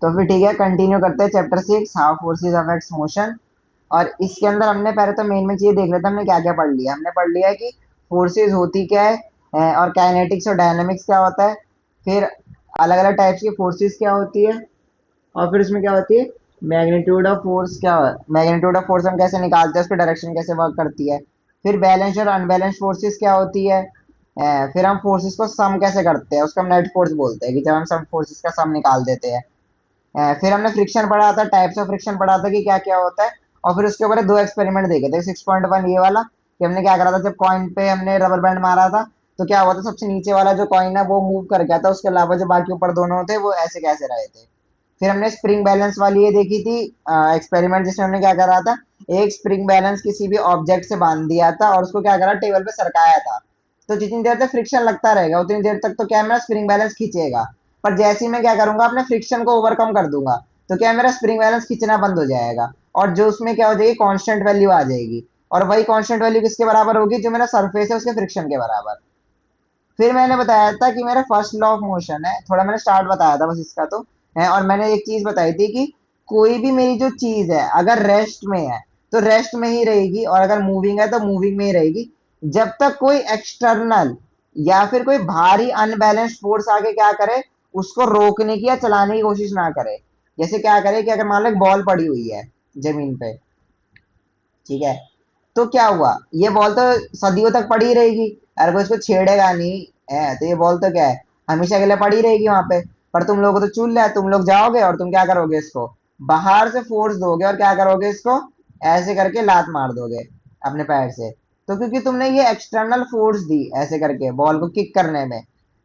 तो फिर ठीक है, कंटिन्यू करते हैं chapter 6, how forces affects motion. और इसके अंदर हमने पहले तो मेन चीजें देख लेते हैं, हमने क्या क्या पढ़ लिया। हमने पढ़ लिया है कि फोर्सेस होती क्या है, और काइनेटिक्स और डायनामिक्स क्या होता है, फिर अलग अलग टाइप्स की फोर्सेस क्या होती है, और फिर उसमें क्या होती है मैग्नीट्यूड ऑफ फोर्स, क्या मैग्नीट्यूड ऑफ फोर्स हम कैसे निकालते हैं, उसकी डायरेक्शन कैसे वर्क करती है। फिर बैलेंस और अनबैलेंस फोर्सेस क्या होती है। फिर हम फोर्सेस को सम कैसे करते हैं, उसको हम नेट फोर्स बोलते हैं, कि जब हम सम फोर्सेस का सम निकाल देते हैं। फिर हमने फ्रिक्शन पढ़ा था, टाइप्स ऑफ फ्रिक्शन पढ़ा था कि क्या क्या होता है। और फिर उसके ऊपर दो एक्सपेरिमेंट देखे थे, 6.1 ये वाला, कि हमने क्या करा था, जब कॉइन पे हमने रबर बैंड मारा था तो क्या हुआ था, सबसे नीचे वाला जो कॉइन है वो मूव कर गया था, उसके अलावा जो बाकी ऊपर दोनों थे वो ऐसे कैसे रहे थे। फिर हमने स्प्रिंग बैलेंस वाली ये देखी थी एक्सपेरिमेंट, जिसमें हमने क्या करा था, एक स्प्रिंग बैलेंस किसी भी ऑब्जेक्ट से बांध दिया था और उसको क्या करा, टेबल पे सरकाया था। तो जितनी देर तक फ्रिक्शन लगता रहेगा उतनी देर तक तो क्या मेरा स्प्रिंग बैलेंस खींचेगा। पर जैसे ही मैं क्या करूंगा, अपने फ्रिक्शन को ओवरकम कर दूंगा, तो क्या मेरा स्प्रिंग बैलेंस खींचना बंद हो जाएगा, और जो उसमें क्या हो जाएगी, कांस्टेंट वैल्यू आ जाएगी। और वही कांस्टेंट वैल्यू किसके बराबर होगी, जो मेरा सरफेस है उसके फ्रिक्शन के बराबर। फिर मैंने बताया था कि मेरा फर्स्ट लॉ ऑफ मोशन है, थोड़ा मैंने स्टार्ट बताया था बस इसका तो है। और मैंने एक चीज बताई थी कि कोई भी मेरी जो चीज है अगर रेस्ट में है तो रेस्ट में ही रहेगी, और अगर मूविंग है तो मूविंग में ही रहेगी, जब तक कोई एक्सटर्नल या फिर कोई भारी अनबैलेंस्ड फोर्स आके क्या करे, उसको रोकने की या चलाने की कोशिश ना करे। जैसे क्या करे कि अगर मान लो एक बॉल पड़ी हुई है जमीन पे, ठीक है, तो क्या हुआ, ये बॉल तो सदियों तक पड़ी रहेगी, अगर कोई इसको छेड़ेगा नहीं है तो ये बॉल तो क्या है, हमेशा के लिए पड़ी रहेगी वहां पे। पर तुम लोगों को तो चूल है, तुम लोग जाओगे और तुम क्या करोगे, इसको बाहर से फोर्स दोगे और क्या करोगे, इसको ऐसे करके लात मार दोगे अपने पैर से। तो क्योंकि तुमने ये एक्सटर्नल फोर्स दी ऐसे करके बॉल को किक करने में,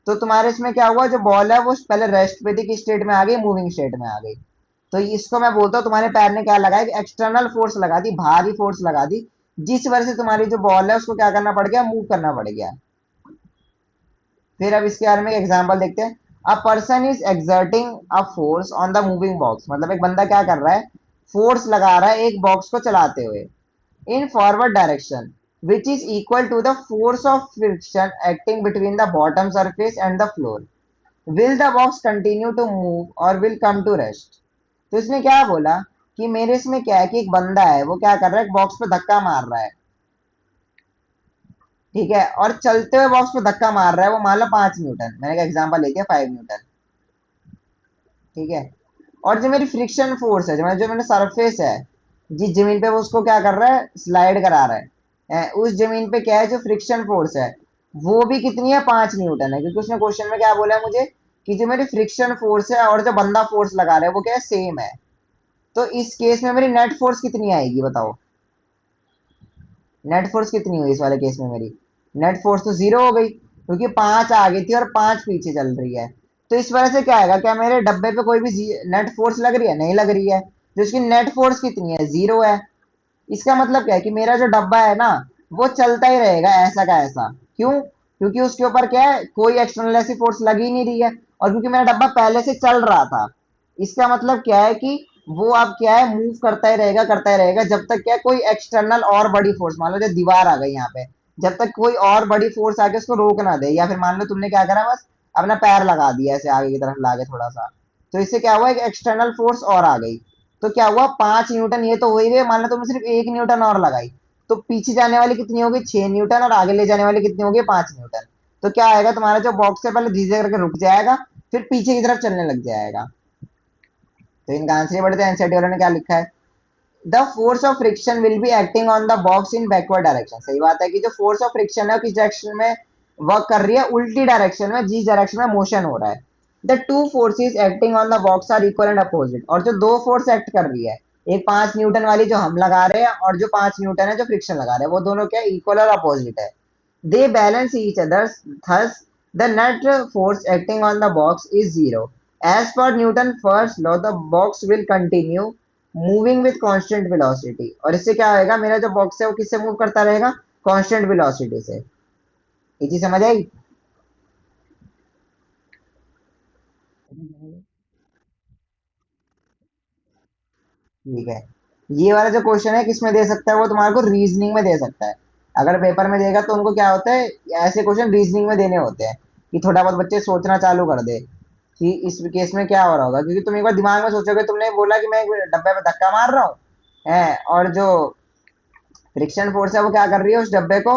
तो तुम्हारे इसमें क्या हुआ, जो बॉल है वो पहले रेस्ट पे थी, किस स्टेट में आ गई, मूविंग स्टेट में आ गई। तो इसको मैं बोलता हूँ तुम्हारे पैर ने क्या लगाया कि एक्सटर्नल फोर्स लगा दी, भारी फोर्स लगा दी, जिस वजह से तुम्हारी जो बॉल है उसको क्या करना पड़ गया, मूव करना पड़ गया। फिर अब इसके बारे में एक एग्जांपल देखते हैं। A person is exerting a force on the moving box, मतलब एक बंदा क्या कर रहा है, फोर्स लगा रहा है एक बॉक्स को चलाते हुए in forward direction, which is equal to the force of friction acting between the bottom surface and the floor. Will the box continue to move or will come to rest? तो इसने क्या बोला कि मेरे इसमें क्या है कि एक बंदा है वो क्या कर रहा है, एक बॉक्स पे धक्का मार रहा है, ठीक है, और चलते हुए बॉक्स पे धक्का मार रहा है, वो मान लो 5 न्यूटन, मैंने एक एग्जांपल लेके 5 न्यूटन, ठीक है। और जो मेरी फ्रिक्शन फोर्स है, जो मैंने सरफेस है जिस जमीन पे वो उसको क्या कर रहा है, स्लाइड करा रहा है, उस जमीन पे क्या है, जो फ्रिक्शन फोर्स है वो भी कितनी है, 5 न्यूटन है, क्योंकि उसने क्वेश्चन में क्या बोला है मुझे, कि जो मेरी फ्रिक्शन फोर्स है और जो बंदा फोर्स लगा रहा है वो क्या है, सेम है। तो इस केस में मेरी नेट फोर्स कितनी आएगी बताओ, नेट फोर्स कितनी हुई इस वाले केस में मेरी, नेट फोर्स तो जीरो हो गई, क्योंकि 5 आगे थी और 5 पीछे चल रही है। तो इस वजह से क्या आएगा, क्या मेरे डब्बे पे कोई भी नेट फोर्स लग रही है, नहीं लग रही है, तो इसकी नेट फोर्स कितनी है, जीरो है। इसका मतलब क्या है कि मेरा जो डब्बा है ना वो चलता ही रहेगा ऐसा का ऐसा। क्यों, क्योंकि उसके ऊपर क्या है, कोई एक्सटर्नल ऐसी फोर्स लगी नहीं रही है, और क्योंकि मेरा डब्बा पहले से चल रहा था। इसका मतलब क्या है कि वो अब क्या है, मूव करता ही रहेगा, जब तक क्या है, कोई एक्सटर्नल और बड़ी फोर्स, मान लो जो दीवार आ गई यहाँ पे, जब तक कोई और बड़ी फोर्स आके उसको रोक ना दे, या फिर मान लो तुमने क्या करा, बस अपना पैर लगा दिया ऐसे आगे की तरफ लाके थोड़ा सा, तो इससे क्या हुआ, एक एक्सटर्नल फोर्स और आ गई। तो क्या हुआ, 5 न्यूटन ये तो हो ही गए, मान लो तुमने सिर्फ 1 न्यूटन और लगाई, तो पीछे जाने वाली कितनी होगी, 6 न्यूटन, और आगे ले जाने वाली कितनी होगी, 5 न्यूटन। तो क्या आएगा, तुम्हारा जो बॉक्स है पहले धीरे धीरे करके रुक जाएगा, फिर पीछे की तरफ चलने लग जाएगा। तो इनका आंसर ये बढ़ते हैं, एनसीईआरटी वालों ने क्या लिखा है, the force of friction will be acting on the box in backward direction. सही बात है कि जो फोर्स ऑफ फ्रिक्शन है किस डायरेक्शन में वर्क कर रही है, उल्टी डायरेक्शन में, जिस डायरेक्शन में मोशन हो रहा है। The two forces acting on the box are equal and opposite, और जो दो फोर्स एक्ट कर रही है, एक 5 न्यूटन वाली जो हम लगा रहे हैं और जो 5 न्यूटन है जो फ्रिक्शन लगा रहे हैं, वो दोनों क्या इक्वल और अपोजिट है। They balance each other, thus the net force acting on the box is zero. As per Newton first law, the box will continue moving with constant velocity। और इससे क्या होएगा, मेरा जो बॉक्स है वो किससे मूव करता रहेगा, कांस्टेंट वेलोसिटी से। ये चीज समझ आई। ठीक है, ये वाला जो क्वेश्चन है किसमें दे सकता है, वो तुम्हारे को रीजनिंग में दे सकता है। अगर पेपर में देगा तो उनको क्या होता है, ऐसे क्वेश्चन रीजनिंग में देने होते हैं, कि थोड़ा बहुत बच्चे सोचना चालू कर दे। कि इस केस में क्या हो रहा होगा, क्योंकि तुम एक बार दिमाग में सोचोगे, तुमने बोला कि मैं एक डब्बे पे धक्का मार रहा हूँ है, और जो फ्रिक्शन फोर्स है वो क्या कर रही है, उस डब्बे को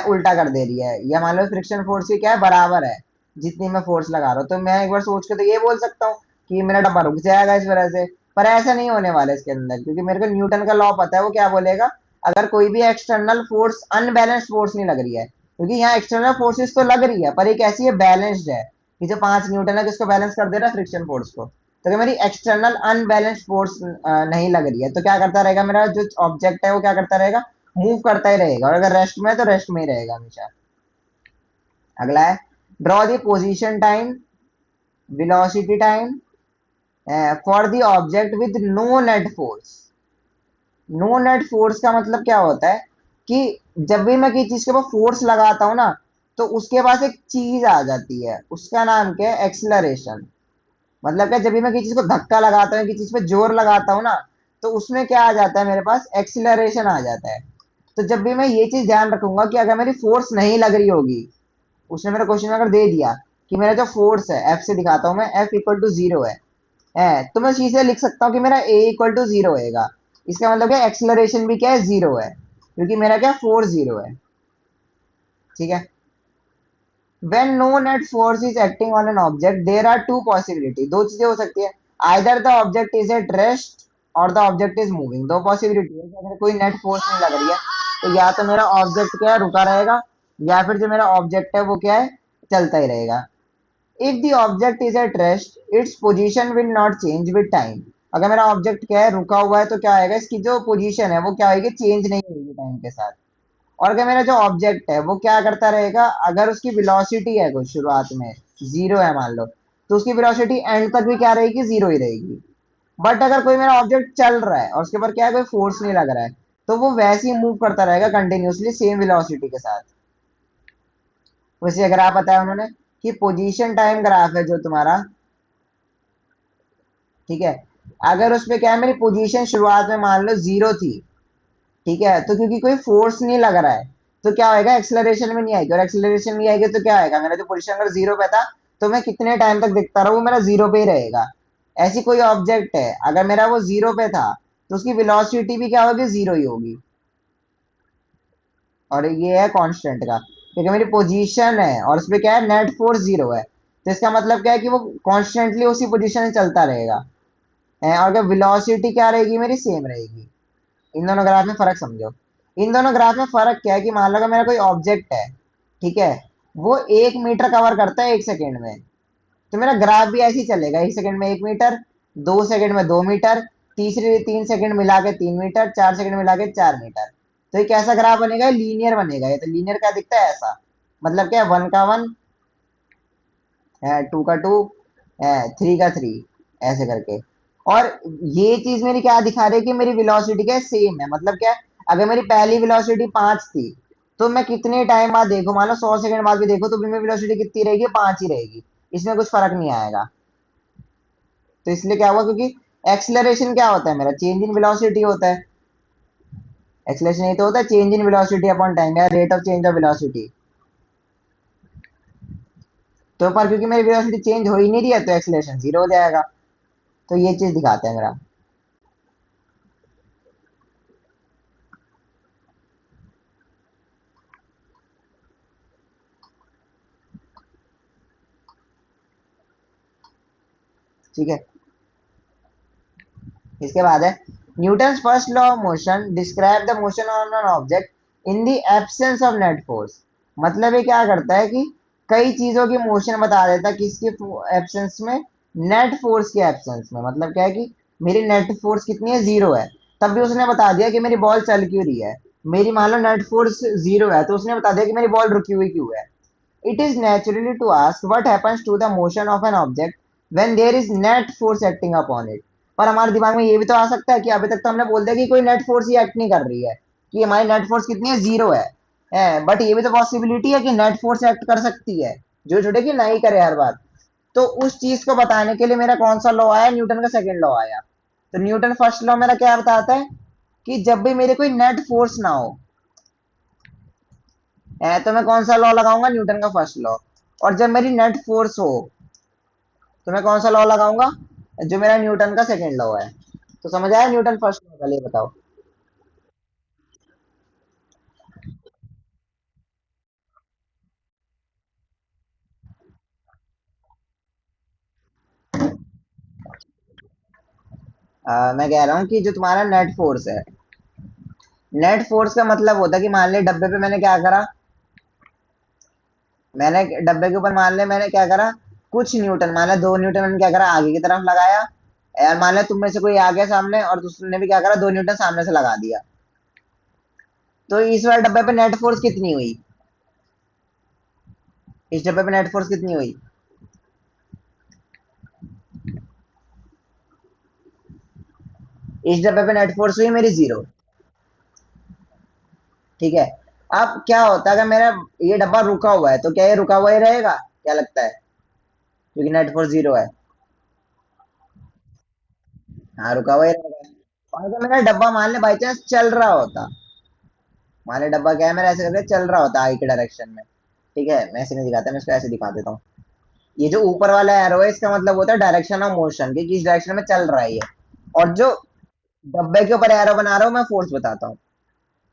उल्टा कर दे रही है, या मान लो फ्रिक्शन फोर्स की क्या है, बराबर है जितनी मैं फोर्स लगा रहा हूँ। तो मैं एक बार सोच के तो ये बोल सकता हूँ कि मेरा डब्बा रुक जाएगा इस वजह से। पर ऐसा नहीं होने वाला इसके अंदर, क्योंकि मेरे को न्यूटन का लॉ पता है, वो क्या बोलेगा, अगर कोई भी एक्सटर्नल फोर्स, अनबैलेंस्ड फोर्स नहीं लग रही है, क्योंकि यहाँ एक्सटर्नल फोर्सेस तो लग रही है पर एक ऐसी है बैलेंस्ड है कि जो 5 न्यूटन है किसको बैलेंस कर दे रहा है, फ्रिक्शन फोर्स को। तो अगर मेरी एक्सटर्नल अनबैलेंस्ड फोर्स नहीं लग रही है, तो क्या करता रहेगा, मेरा जो ऑब्जेक्ट है वो क्या करता रहेगा, मूव करता ही रहेगा, और अगर रेस्ट में है तो रेस्ट में ही रहेगा हमेशा। अगला है, draw the position time, velocity time for the object with no net force. No net force का मतलब क्या होता है कि जब भी मैं किसी चीज के ऊपर फोर्स लगाता हूँ ना, तो उसके पास एक चीज आ जाती है, उसका नाम क्या है, एक्सलरेशन। मतलब क्या, जब भी मैं किसी चीज को धक्का लगाता हूँ, किसी चीज पे जोर लगाता हूँ ना, तो उसमें क्या आ जाता है, मेरे पास एक्सिलरेशन आ जाता है। तो जब भी मैं ये चीज ध्यान रखूंगा कि अगर मेरी फोर्स नहीं लग रही होगी, उसने मेरे क्वेश्चन में अगर दे दिया कि मेरा जो फोर्स है, एफ से दिखाता हूँ मैं, एफ इक्वल टू जीरो है, तो मैं सीधे लिख सकता हूँ कि मेरा ए इक्वल टू जीरो होएगा। इसका मतलब क्या, एक्सिलरेशन भी क्या है, जीरो है, क्योंकि मेरा क्या, फोर्स जीरो है। ठीक है। When no net force is acting on an object, there are two possibility, दो चीजें हो सकती है, either the object is at rest or the object is moving। दो पॉसिबिलिटी है कि अगर कोई नेट फोर्स नहीं लग रही है, तो या तो मेरा ऑब्जेक्ट क्या है, रुका रहेगा, या फिर जो मेरा ऑब्जेक्ट है वो क्या है, चलता ही रहेगा। If the object is at rest, its position will not change with time. अगर मेरा ऑब्जेक्ट क्या है, रुका हुआ है, तो क्या आएगा, इसकी जो पोजीशन है वो क्या होगी, चेंज नहीं होगी टाइम के साथ। और अगर मेरा जो ऑब्जेक्ट है वो क्या करता रहेगा, अगर उसकी वेलोसिटी है कुछ शुरुआत में जीरो है मान लो, तो उसकी वेलोसिटी एंड तक भी क्या रहेगी, जीरो ही रहेगी। बट अगर कोई मेरा ऑब्जेक्ट चल रहा है और उसके ऊपर क्या है, कोई फोर्स नहीं लग रहा है, तो वो वैसे ही मूव करता रहेगा कंटिन्यूसली सेम वेलोसिटी के साथ। वैसे अगर आप बताया उन्होंने कि पोजीशन टाइम ग्राफ है जो तुम्हारा, ठीक है, अगर उसमें क्या है, मेरी पोजीशन शुरुआत में मान लो जीरो थी, ठीक है, तो क्योंकि कोई फोर्स नहीं लग रहा है, तो क्या होएगा, एक्सेलरेशन में नहीं आएगी, और एक्सेलरेशन नहीं आएगी तो क्या आएगा, मेरा जो पोजीशन अगर जीरो पे था, तो मैं कितने टाइम तक दिखता रहूं, मेरा जीरो पे ही रहेगा। ऐसी कोई ऑब्जेक्ट है, अगर मेरा वो जीरो पे था, तो उसकी वेलोसिटी भी क्या होगी, जीरो ही होगी। और ये है कांस्टेंट का, क्योंकि मेरी पोजीशन है और उसमें क्या है, नेट फोर्स जीरो है, तो इसका मतलब क्या है कि वो कॉन्स्टेंटली उसी पोजीशन में चलता रहेगा। और अगर वेलोसिटी क्या रहेगी, मेरी सेम रहेगी। इन दोनों ग्राफ में फर्क समझो। इन दोनों ग्राफ में फर्क क्या है कि मान लो अगर मेरा कोई ऑब्जेक्ट है, ठीक है, वो 1 मीटर कवर करता है 1 सेकेंड में, तो मेरा ग्राफ भी ऐसे ही चलेगा, 1 सेकेंड में 1 मीटर, 2 सेकेंड में 2 मीटर, तीसरे 3 सेकेंड मिला के 3 मीटर, 4 सेकेंड मिला के 4 मीटर। तो ये कैसा ग्राफ बनेगा, लीनियर बनेगा। ये तो लीनियर क्या दिखता है, ऐसा। मतलब क्या, वन का वन है, टू का टू है, थ्री का थ्री, ऐसे करके। और ये चीज मेरी क्या दिखा रही है कि मेरी वेलोसिटी क्या सेम है। मतलब क्या, अगर मेरी पहली वेलोसिटी 5 थी, तो मैं कितने टाइम बाद देखो, मान लो 100 सेकंड बाद भी देखो, तो भी मेरी वेलोसिटी कितनी रहेगी, 5 ही रहेगी, इसमें कुछ फर्क नहीं आएगा। तो इसलिए क्या हुआ, क्योंकि एक्सलरेशन क्या होता है, मेरा चेंज इन वेलोसिटी होता है। एक्सलेशन नहीं तो होता है change in velocity upon time, या rate of change of velocity. तो पर क्योंकि मेरी वेलोसिटी चेंज हो ही नहीं रही है, तो एक्सलेशन जीरो हो जाएगा। तो ये चीज दिखाते हैं मेरा। ठीक है। इसके बाद है, Newton first law of motion describe the motion on an object in the absence of net force. मतलब ये क्या करता है कि कई चीजों की मोशन बता देता है, किसके एब्सेंस में, नेट फोर्स के एब्सेंस में। मतलब क्या है कि मेरी नेट फोर्स कितनी है, जीरो है, तब भी उसने बता दिया कि मेरी बॉल चल क्यों रही है। मेरी मान लो नेट फोर्स जीरो है, तो उसने बता दिया कि मेरी बॉल रुकी हुई क्यों है। It is naturally to ask what happens to the motion of an object when there is net force acting upon it। पर हमारे दिमाग में ये भी तो आ सकता है कि अभी तक तो हमने बोल दिया कि कोई नेट फोर्स ही एक्ट नहीं कर रही है, कि हमारी नेट फोर्स कितनी है, जीरो है, बट ये भी तो पॉसिबिलिटी है कि नेट फोर्स एक्ट कर सकती है, जो छोटे कि नहीं करे हर बार। तो उस चीज को बताने के लिए मेरा कौन सा लॉ आया, न्यूटन का सेकंड लॉ आया। तो न्यूटन फर्स्ट लॉ मेरा क्या बताता है कि जब भी मेरे कोई नेट फोर्स ना हो, तो मैं कौन सा लॉ लगाऊंगा, न्यूटन का फर्स्ट लॉ। और जब मेरी नेट फोर्स हो, तो मैं कौन सा लॉ लगाऊंगा, जो मेरा न्यूटन का सेकंड लॉ है। तो समझ आया न्यूटन फर्स्ट लॉ का, ये बताओ। मैं कह रहा हूँ कि जो तुम्हारा नेट फोर्स है, नेट फोर्स का मतलब होता है कि मान ले डब्बे पे मैंने क्या करा, मैंने डब्बे के ऊपर मान ले मैंने क्या करा, कुछ न्यूटन, मान ले 2 न्यूटन मैंने क्या करा आगे की तरफ लगाया, और मान ले तुम में से कोई आ गया सामने और तुमने भी क्या करा 2 न्यूटन सामने से लगा दिया। तो इस वाले डब्बे पे नेट फोर्स कितनी हुई, इस डब्बे पे नेट फोर्स कितनी हुई? इस डब्बे पे नेट फोर्स हुई मेरी 0। ठीक है। अब क्या होता है अगर मेरा ये डब्बा रुका हुआ है, तो क्या ये रुका हुआ ही रहेगा, क्या लगता है, क्योंकि नेट फोर्स 0 है। हाँ रुका हुआ ही रहेगा। और अगर मेरा डब्बा मान ले बाई चांस चल रहा होता, मान ले डब्बा क्या है मेरा ऐसे करके चल रहा होता आई के डायरेक्शन में, ठीक है, मैं ऐसे नहीं दिखाता, मैं इसको ऐसे दिखा देता हूँ। ये जो ऊपर वाला एरो है इसका मतलब होता है डायरेक्शन ऑफ मोशन, कि किस डायरेक्शन में चल रहा है ये। और जो डब्बे के ऊपर एरो बना रहा हूँ मैं फोर्स बताता हूँ,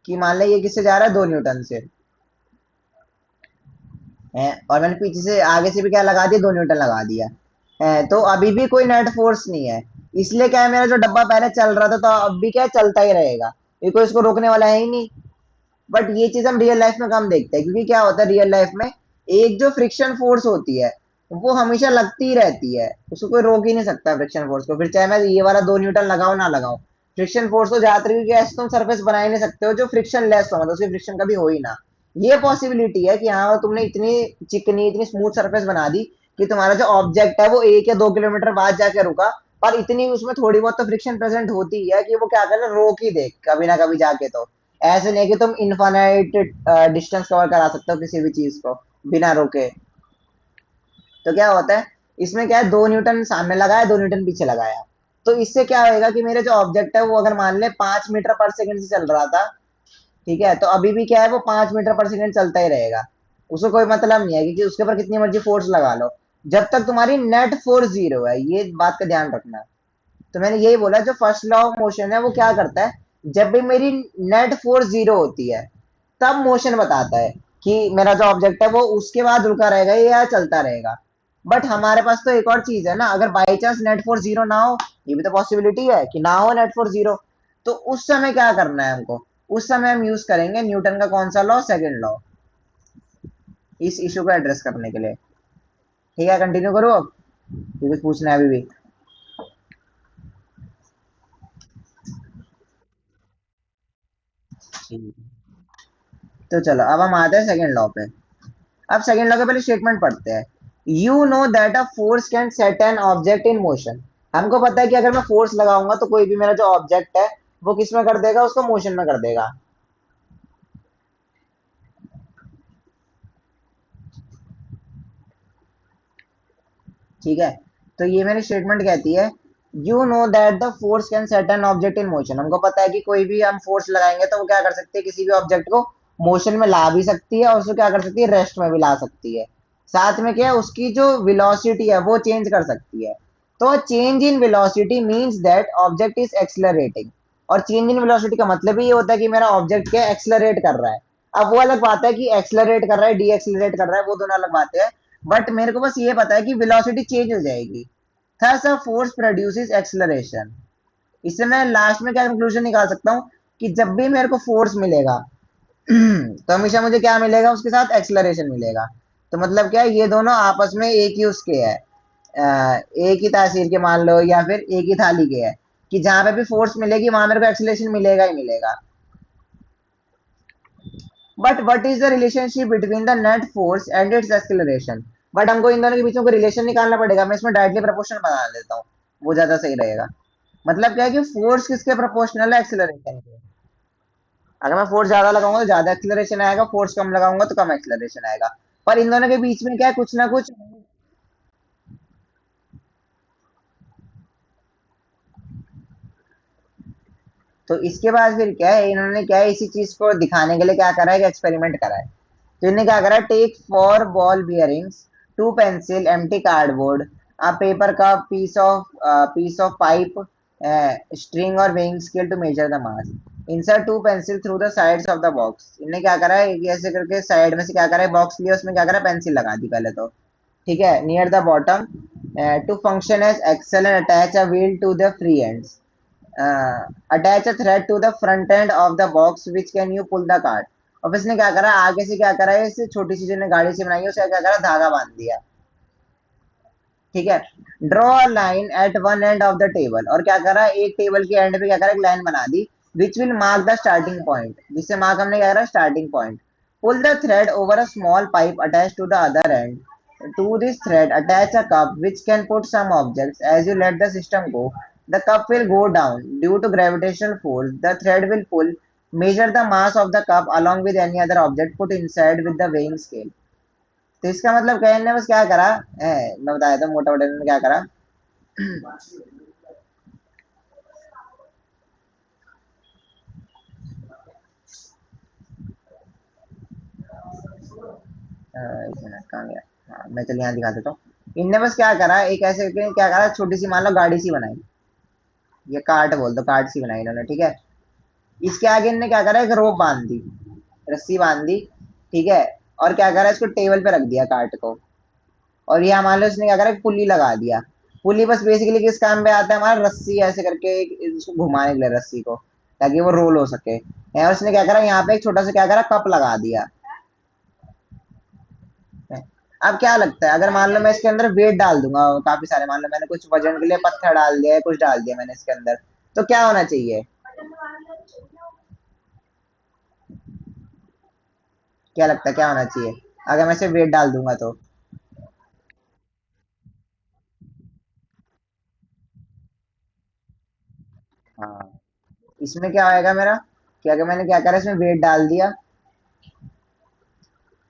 कि मान ले ये किससे जा रहा है 2 न्यूटन से है, और मैंने पीछे से आगे से भी क्या लगा दिया 2 न्यूटन लगा दिया है, तो अभी भी कोई नेट फोर्स नहीं है। इसलिए क्या है मेरा जो डब्बा पहले चल रहा था तो अब भी क्या है, चलता ही रहेगा, ये कोई इसको रोकने वाला है ही नहीं। बट ये चीज हम रियल लाइफ में कम देखते हैं, क्योंकि क्या होता है रियल लाइफ में एक जो फ्रिक्शन फोर्स होती है वो हमेशा लगती ही रहती है, उसको कोई रोक ही नहीं सकता फ्रिक्शन फोर्स को, फिर चाहे मैं ये वाला 2 न्यूटन लगाऊं ना लगाऊं। फ्रिक्शन फोर्स तो ज्यादातर क्योंकि ऐसे तुम सरफेस बना ही नहीं सकते हो जो फ्रिक्शन लेस हो, मतलब उसकी फ्रिक्शन कभी हो ही ना। ये पॉसिबिलिटी है कि हाँ तुमने इतनी चिकनी इतनी स्मूथ सरफेस बना दी कि तुम्हारा जो ऑब्जेक्ट है वो 1 या 2 किलोमीटर बाद जाके रुका, पर इतनी उसमें थोड़ी बहुत तो फ्रिक्शन प्रेजेंट होती है कि वो क्या करे रोक ही दे कभी ना कभी जाके। तो ऐसे नहीं कि तुम इनफाइनाइट डिस्टेंस कवर करा सकते हो किसी भी चीज को बिना रोके। तो क्या होता है इसमें क्या है 2 न्यूटन सामने लगाया 2 न्यूटन पीछे लगाया, तो इससे क्या होएगा कि मेरे जो ऑब्जेक्ट है वो अगर मान ले 5 मीटर पर सेकंड से चल रहा था, ठीक है, तो अभी भी क्या है वो 5 मीटर पर सेकंड चलता ही रहेगा। उसको कोई मतलब नहीं है क्योंकि उसके ऊपर कितनी मर्जी फोर्स लगा लो, जब तक तुम्हारी नेट फोर्स 0 है, ये बात का ध्यान रखना। तो मैंने यही बोला जो फर्स्ट लॉ ऑफ मोशन है वो क्या करता है, जब भी मेरी नेट फोर्स 0 होती है तब मोशन बताता है कि मेरा जो ऑब्जेक्ट है वो उसके बाद रुका रहेगा या चलता रहेगा। बट हमारे पास तो एक और चीज है ना, अगर बाई चांस नेट फोर्स 0 ना हो, ये भी तो पॉसिबिलिटी है कि ना हो नेट फोर्स 0, तो उस समय क्या करना है हमको, उस समय हम यूज करेंगे न्यूटन का कौन सा लॉ, सेकंड लॉ, इस इशू को एड्रेस करने के लिए। ठीक है कंटिन्यू करो अब, कुछ पूछना है अभी भी? तो चलो अब हम आते हैं सेकंड लॉ पे। अब सेकंड लॉ के पहले स्टेटमेंट पढ़ते हैं। You know that a force can set an object in motion. हमको पता है कि अगर मैं फोर्स लगाऊंगा तो कोई भी मेरा जो ऑब्जेक्ट है वो किस में कर देगा, उसको मोशन में कर देगा। ठीक है। तो ये मेरी स्टेटमेंट कहती है you know that the force can set an object in motion. हमको पता है कि कोई भी हम फोर्स लगाएंगे तो वो क्या कर सकती है, किसी भी ऑब्जेक्ट को मोशन में ला भी सकती है और उसको क्या कर सकती है, रेस्ट में भी ला सकती है। साथ में क्या है उसकी जो वेलोसिटी है वो चेंज कर सकती है। तो change in velocity means that object is accelerating. और चेंज इन वेलोसिटी का मतलब ही ये होता है कि मेरा ऑब्जेक्ट क्या एक्सलरेट कर रहा है। अब वो अलग बात है कि एक्सलरेट कर रहा है डी एक्सलरेट कर रहा है, वो दोनों अलग बातें हैं। बट मेरे को बस ये पता है कि वेलोसिटी चेंज हो जाएगी। Thus a force produces acceleration. इससे मैं लास्ट में क्या कंक्लूजन निकाल सकता हूँ, कि जब भी मेरे को फोर्स मिलेगा तो हमेशा मुझे क्या मिलेगा, उसके साथ एक्सलरेशन मिलेगा। तो मतलब क्या है ये दोनों आपस में एक ही उसके है, एक ही तासीर के मान लो या फिर एक ही थाली के है, कि जहां पे भी फोर्स मिलेगी वहां मेरे को एक्सलेशन मिलेगा ही मिलेगा। But what is the relationship between the net force and it's acceleration. But हमको इन दोनों के बीच में कोई रिलेशन निकालना पड़ेगा, मैं इसमें डायरेक्टली प्रोपोर्शनल बना देता हूँ, वो ज्यादा सही रहेगा। मतलब क्या है कि फोर्स किसके प्रोपोर्शनल है, एक्सेलरेशन के। अगर मैं फोर्स ज्यादा लगाऊंगा तो ज्यादा एक्सेलरेशन आएगा, फोर्स कम लगाऊंगा तो कम एक्सेलरेशन आएगा। पर इन दोनों के बीच में क्या है, कुछ ना कुछ। तो इसके बाद फिर क्या है, इन्होंने क्या है इसी चीज को दिखाने के लिए क्या करा है, एक्सपेरिमेंट करा है। तो इन्हें क्या करा, take 4 ball bearings, 2 pencil, empty cardboard, a paper cup, piece of pipe, string or weighing scale to measure the mass. Insert two pencil through the sides of the box. इनने क्या करा है, ऐसे करके साइड में से क्या करा है, बॉक्स लिया, उसमें क्या करा, पेंसिल लगा दी पहले तो, ठीक है, near the bottom, to function as axle and attach a wheel to the free ends, attach a thread to the front end of the box which can you pull the cart. और फिर इसने क्या करा, आगे से क्या करा है, इस छोटी सी जो गाड़ी से बनाई है उसे क्या करा, धागा बांध दिया, ठीक है। Draw a line at one and of the table, और क्या करा, एक टेबल के एंड पे क्या करा, एक लाइन बना दी, which will mark the starting point, जिससे मार्क हमने क्या करा, starting point. Pull the thread over a small pipe attach to the other end, to this thread attach a cup which can put some objects. As you let the system go, the cup will go down due to gravitational force. The thread will pull. Measure the mass of the cup along with any other object put inside with the weighing scale. तो इसका मतलब कहने ने बस क्या करा मैं बताया था मोटा मोटा ने क्या करा। एक मिनट कहाँ गया, हाँ मैं चल यहाँ दिखा देता हूँ। इनने बस क्या करा, एक ऐसे करके क्या करा, छोटी सी मान लो गाड़ी सी बनाई, ये कार्ट बोल दो, कार्ट सी बनाई इन्होंने, ठीक है। इसके आगे इनने क्या करा, एक रोप बांध दी, रस्सी बांध दी, ठीक है। और क्या करा, इसको टेबल पे रख दिया कार्ट को। और यहाँ मान लो इसने क्या करा, एक पुली लगा दिया। पुली बस बेसिकली किस काम पे आता है, हमारा रस्सी ऐसे करके इसको घुमाने के लिए, रस्सी को, ताकि वो रोल हो सके। और इसने क्या करा, यहाँ पे एक छोटा सा क्या करा, कप लगा दिया। अब क्या लगता है, अगर मान लो मैं इसके अंदर वेट डाल दूंगा काफी सारे, मान लो मैंने कुछ वजन के लिए पत्थर डाल दिया है, कुछ डाल दिया मैंने इसके अंदर, तो क्या होना चाहिए, क्या लगता है क्या होना चाहिए अगर मैं इसे वेट डाल दूंगा तो। हाँ, इसमें क्या होएगा मेरा, कि अगर मैंने क्या करा, इसमें वेट डाल दिया,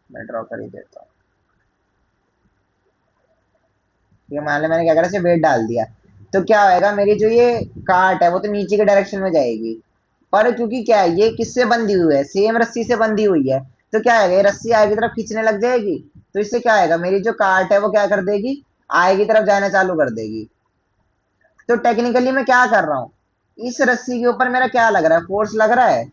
मैं ड्रॉ कर ही देता हूँ, ये मान लो मैंने क्या करा, इसे वेट डाल दिया, तो क्या होएगा, मेरी जो ये कार्ट है वो तो नीचे के डायरेक्शन में जाएगी। पर क्योंकि क्या है, ये किससे बंधी हुई है, सेम रस्सी से बंधी हुई है, तो क्या है, ये रस्सी आगे की तरफ खींचने लग जाएगी। तो इससे क्या आएगा, मेरी जो कार्ट है वो क्या कर देगी, आगे की तरफ जाना चालू कर देगी। तो टेक्निकली मैं क्या कर रहा हूँ, इस रस्सी के ऊपर मेरा क्या लग रहा है, फोर्स लग रहा है,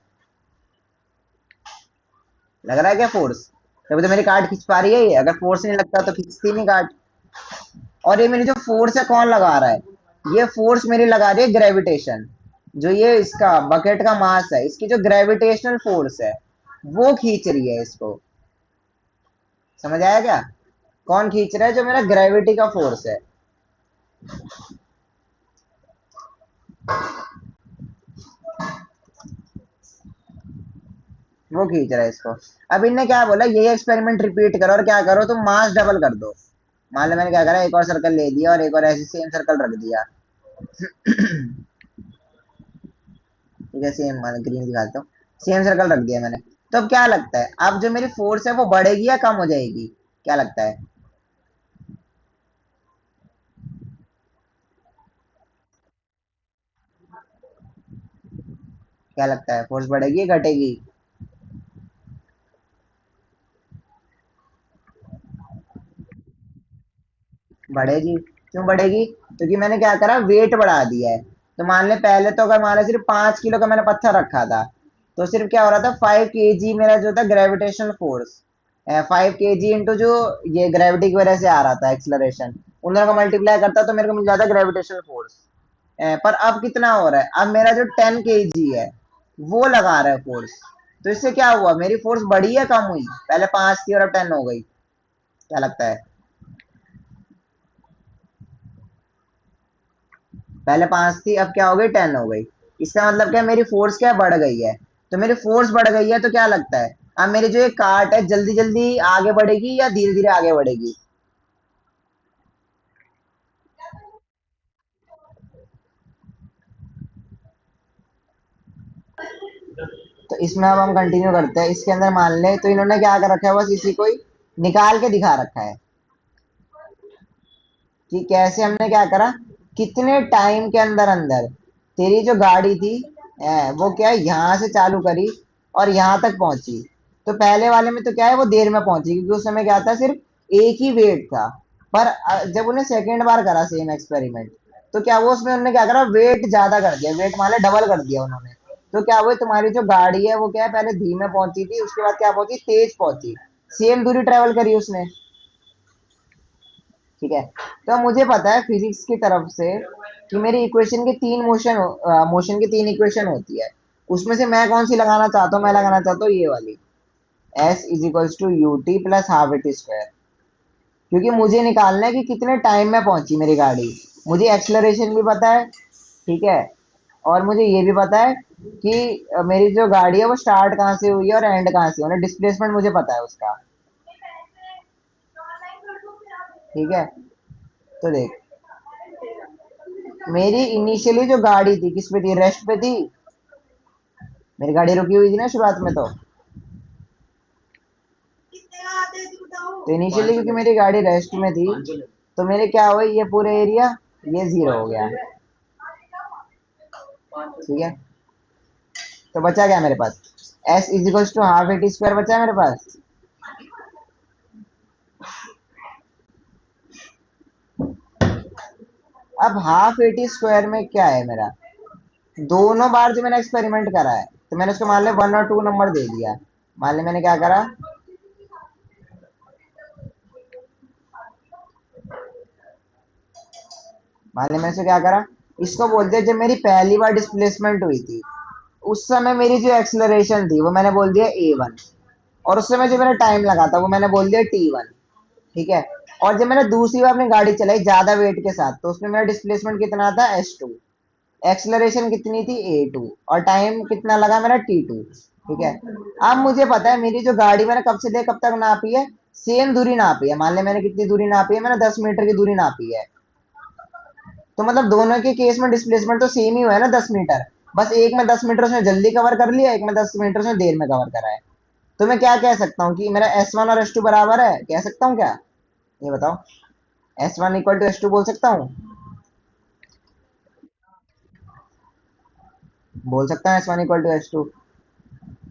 लग रहा है क्या फोर्स, तभी तो मेरी कार्ड खींच पा रही है ये, अगर फोर्स नहीं लगता तो खींचती नहीं कार्ड। और ये मेरी जो फोर्स है कौन लगा रहा है, ये फोर्स मेरी लगा रही है ग्रेविटेशन, जो ये इसका बकेट का मास है, इसकी जो ग्रेविटेशनल फोर्स है वो खींच रही है इसको। समझ आया क्या, कौन खींच रहा है, जो मेरा ग्रेविटी का फोर्स है वो खींच रहा है इसको। अब इनने क्या बोला, ये एक्सपेरिमेंट रिपीट करो, और क्या करो, तुम मास डबल कर दो। मान लो मैंने क्या करा, एक और सर्कल ले दिया और एक और ऐसे सेम सर्कल रख दिया, ठीक है, सेम मान ग्रीन दिखाता हूँ, सेम सर्कल रख दिया मैंने। तो अब क्या लगता है, अब जो मेरी फोर्स है वो बढ़ेगी या कम हो जाएगी, क्या लगता है, क्या लगता है, फोर्स बढ़ेगी या घटेगी। बढ़ेगी, क्यों बढ़ेगी, क्योंकि मैंने क्या करा, वेट बढ़ा दिया है। तो मान ले पहले तो अगर मान ले सिर्फ 5 किलो का मैंने पत्थर रखा था, तो सिर्फ क्या हो रहा था, 5 kg मेरा जो था ग्रेविटेशनल फोर्स, 5 kg इंटू जो ये ग्रेविटी की वजह से आ रहा था एक्सलरेशन, उन दोनों का मल्टीप्लाई करता तो मेरे को मिल जाता ग्रेविटेशनल फोर्स। पर अब कितना हो रहा है, अब मेरा जो 10 kg है वो लगा रहा है फोर्स। तो इससे क्या हुआ, मेरी फोर्स बढ़ी या कम हुई, पहले 5 थी और अब 10 हो गई, क्या लगता है, पहले 5 थी अब क्या हो गई, 10 हो गई। इसका मतलब क्या, मेरी फोर्स क्या बढ़ गई है। तो मेरी फोर्स बढ़ गई है तो क्या लगता है, अब मेरी जो ये कार्ट है जल्दी जल्दी आगे बढ़ेगी या धीरे धीरे आगे बढ़ेगी। तो इसमें अब हम कंटिन्यू करते हैं, इसके अंदर मान ले तो इन्होंने क्या कर रखा है, बस इसी को ही निकाल के दिखा रखा है कि कैसे हमने क्या करा, कितने टाइम के अंदर अंदर तेरी जो गाड़ी थी वो क्या है, यहाँ से चालू करी और यहाँ तक पहुंची। तो पहले वाले में तो क्या है, वो देर में पहुंची, क्योंकि उस समय क्या था, सिर्फ एक ही वेट था, पर जब उन्हें सेकेंड बार करा सेम एक्सपेरिमेंट, तो क्या वो उसमें उन्होंने क्या करा, वेट ज्यादा कर दिया, वेट मान लो डबल कर दिया उन्होंने। तो क्या हुआ, तुम्हारी जो गाड़ी है वो क्या है, पहले धीमे पहुंची थी, उसके बाद क्या पहुंची, तेज पहुंची, सेम दूरी ट्रेवल करी उसने। ठीक है। तो मुझे पता है फिजिक्स की तरफ से कि मेरी इक्वेशन के तीन मोशन की तीन इक्वेशन होती है, उसमें से मैं कौन सी लगाना चाहता हूँ, मैं लगाना चाहता हूँ ये वाली, S is equals to U T plus half A T square. क्योंकि मुझे निकालना है कि कितने टाइम में पहुंची मेरी गाड़ी। मुझे एक्सलरेशन भी पता है, ठीक है, और मुझे ये भी पता है कि मेरी जो गाड़ी है वो स्टार्ट कहाँ से हुई है और एंड कहाँ से हुई है, डिस्प्लेसमेंट मुझे पता है उसका। ठीक है। तो देख, मेरी इनिशियली जो गाड़ी थी किस पे थी, रेस्ट पे थी। मेरी गाड़ी रुकी हुई थी ना शुरुआत में। तो इनिशियली क्योंकि मेरी गाड़ी रेस्ट में थी, तो मेरे क्या हुआ, ये पूरे एरिया ये जीरो हो गया। ठीक है। तो बचा क्या मेरे पास, s is equal to half A T square बचा मेरे पास। अब हाफ ए टी स्क्वायर में क्या है मेरा, दोनों बार जो मैंने एक्सपेरिमेंट करा है, तो मैंने उसको मान लिया 1 और 2 नंबर दे दिया। मान लिया मैंने क्या करा, मान लिया मैंने इसको क्या करा, इसको बोलते हैं जब मेरी पहली बार डिस्प्लेसमेंट हुई थी, उस समय मेरी जो एक्सलरेशन थी वो मैंने बोल दिया a1, और उस समय जो मेरा टाइम लगा था वो मैंने बोल दिया t1। ठीक है। और जब मैंने दूसरी बार अपनी गाड़ी चलाई ज्यादा वेट के साथ, तो उसमें मेरा डिस्प्लेसमेंट कितना था, s2, एक्सलरेशन कितनी थी, a2, और टाइम कितना लगा मेरा, t2। ठीक है। अब मुझे पता है मेरी जो गाड़ी मैंने कब से ले कब तक नापी है, सेम दूरी नापी है। मान लिया मैंने कितनी दूरी नापी है, मैंने 10 मीटर की दूरी नापी है। तो मतलब दोनों के केस में डिस्प्लेसमेंट तो सेम ही हुआ है ना, 10 मीटर। बस एक में 10 मीटर उसने जल्दी कवर कर लिया, एक में 10 मीटर उसने देर में कवर करा है। तो मैं क्या कह सकता हूँ कि मेरा S1 और S2 बराबर है, कह सकता हूँ क्या, ये बताओ। S1 इक्वल टू S2 बोल सकता हूँ, बोल सकता हूँ S1 इक्वल टू S2।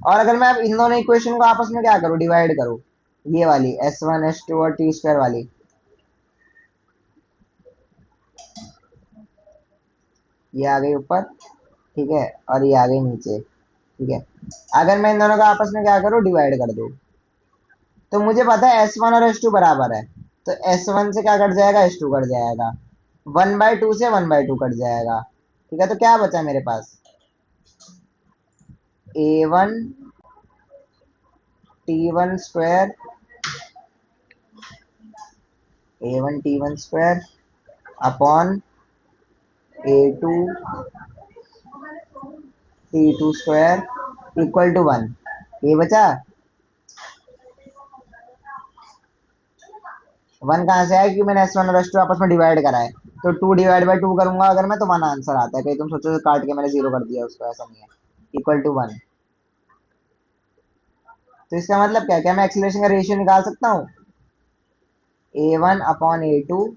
और अगर मैं अब इन दोनों इक्वेशन को आपस में क्या करूँ, डिवाइड करूँ, ये वाली S1 S2 और टी स्क्वायर वाली, ये आ गई ऊपर, ठीक है, और ये आ गई नीचे। ठीक है। अगर मैं इन दोनों का आपस में क्या करूँ, डिवाइड कर दूँ, तो मुझे पता है S1 और S2 बराबर है। तो S1 से क्या कट जाएगा, S2 कट जाएगा, 1/2 से 1/2 कट जाएगा। ठीक है। तो क्या बचा मेरे पास, a1 t1 square, a1 t1 square upon a2 t2 square equal to 1। ये बचा, 1 कहाँ से आया, क्योंकि मैंने S1 और S2 आपस में डिवाइड करा है। तो 2/2 करूंगा अगर मैं, तो 1 आंसर आता है। कहीं तुम सोचो तो काट के मैंने जीरो कर दिया उसको, ऐसा नहीं है, इक्वल टू 1। तो इसका मतलब क्या, क्या मैं एक्सीलरेशन का रेशियो निकाल सकता हूँ, a1 अपॉन a2,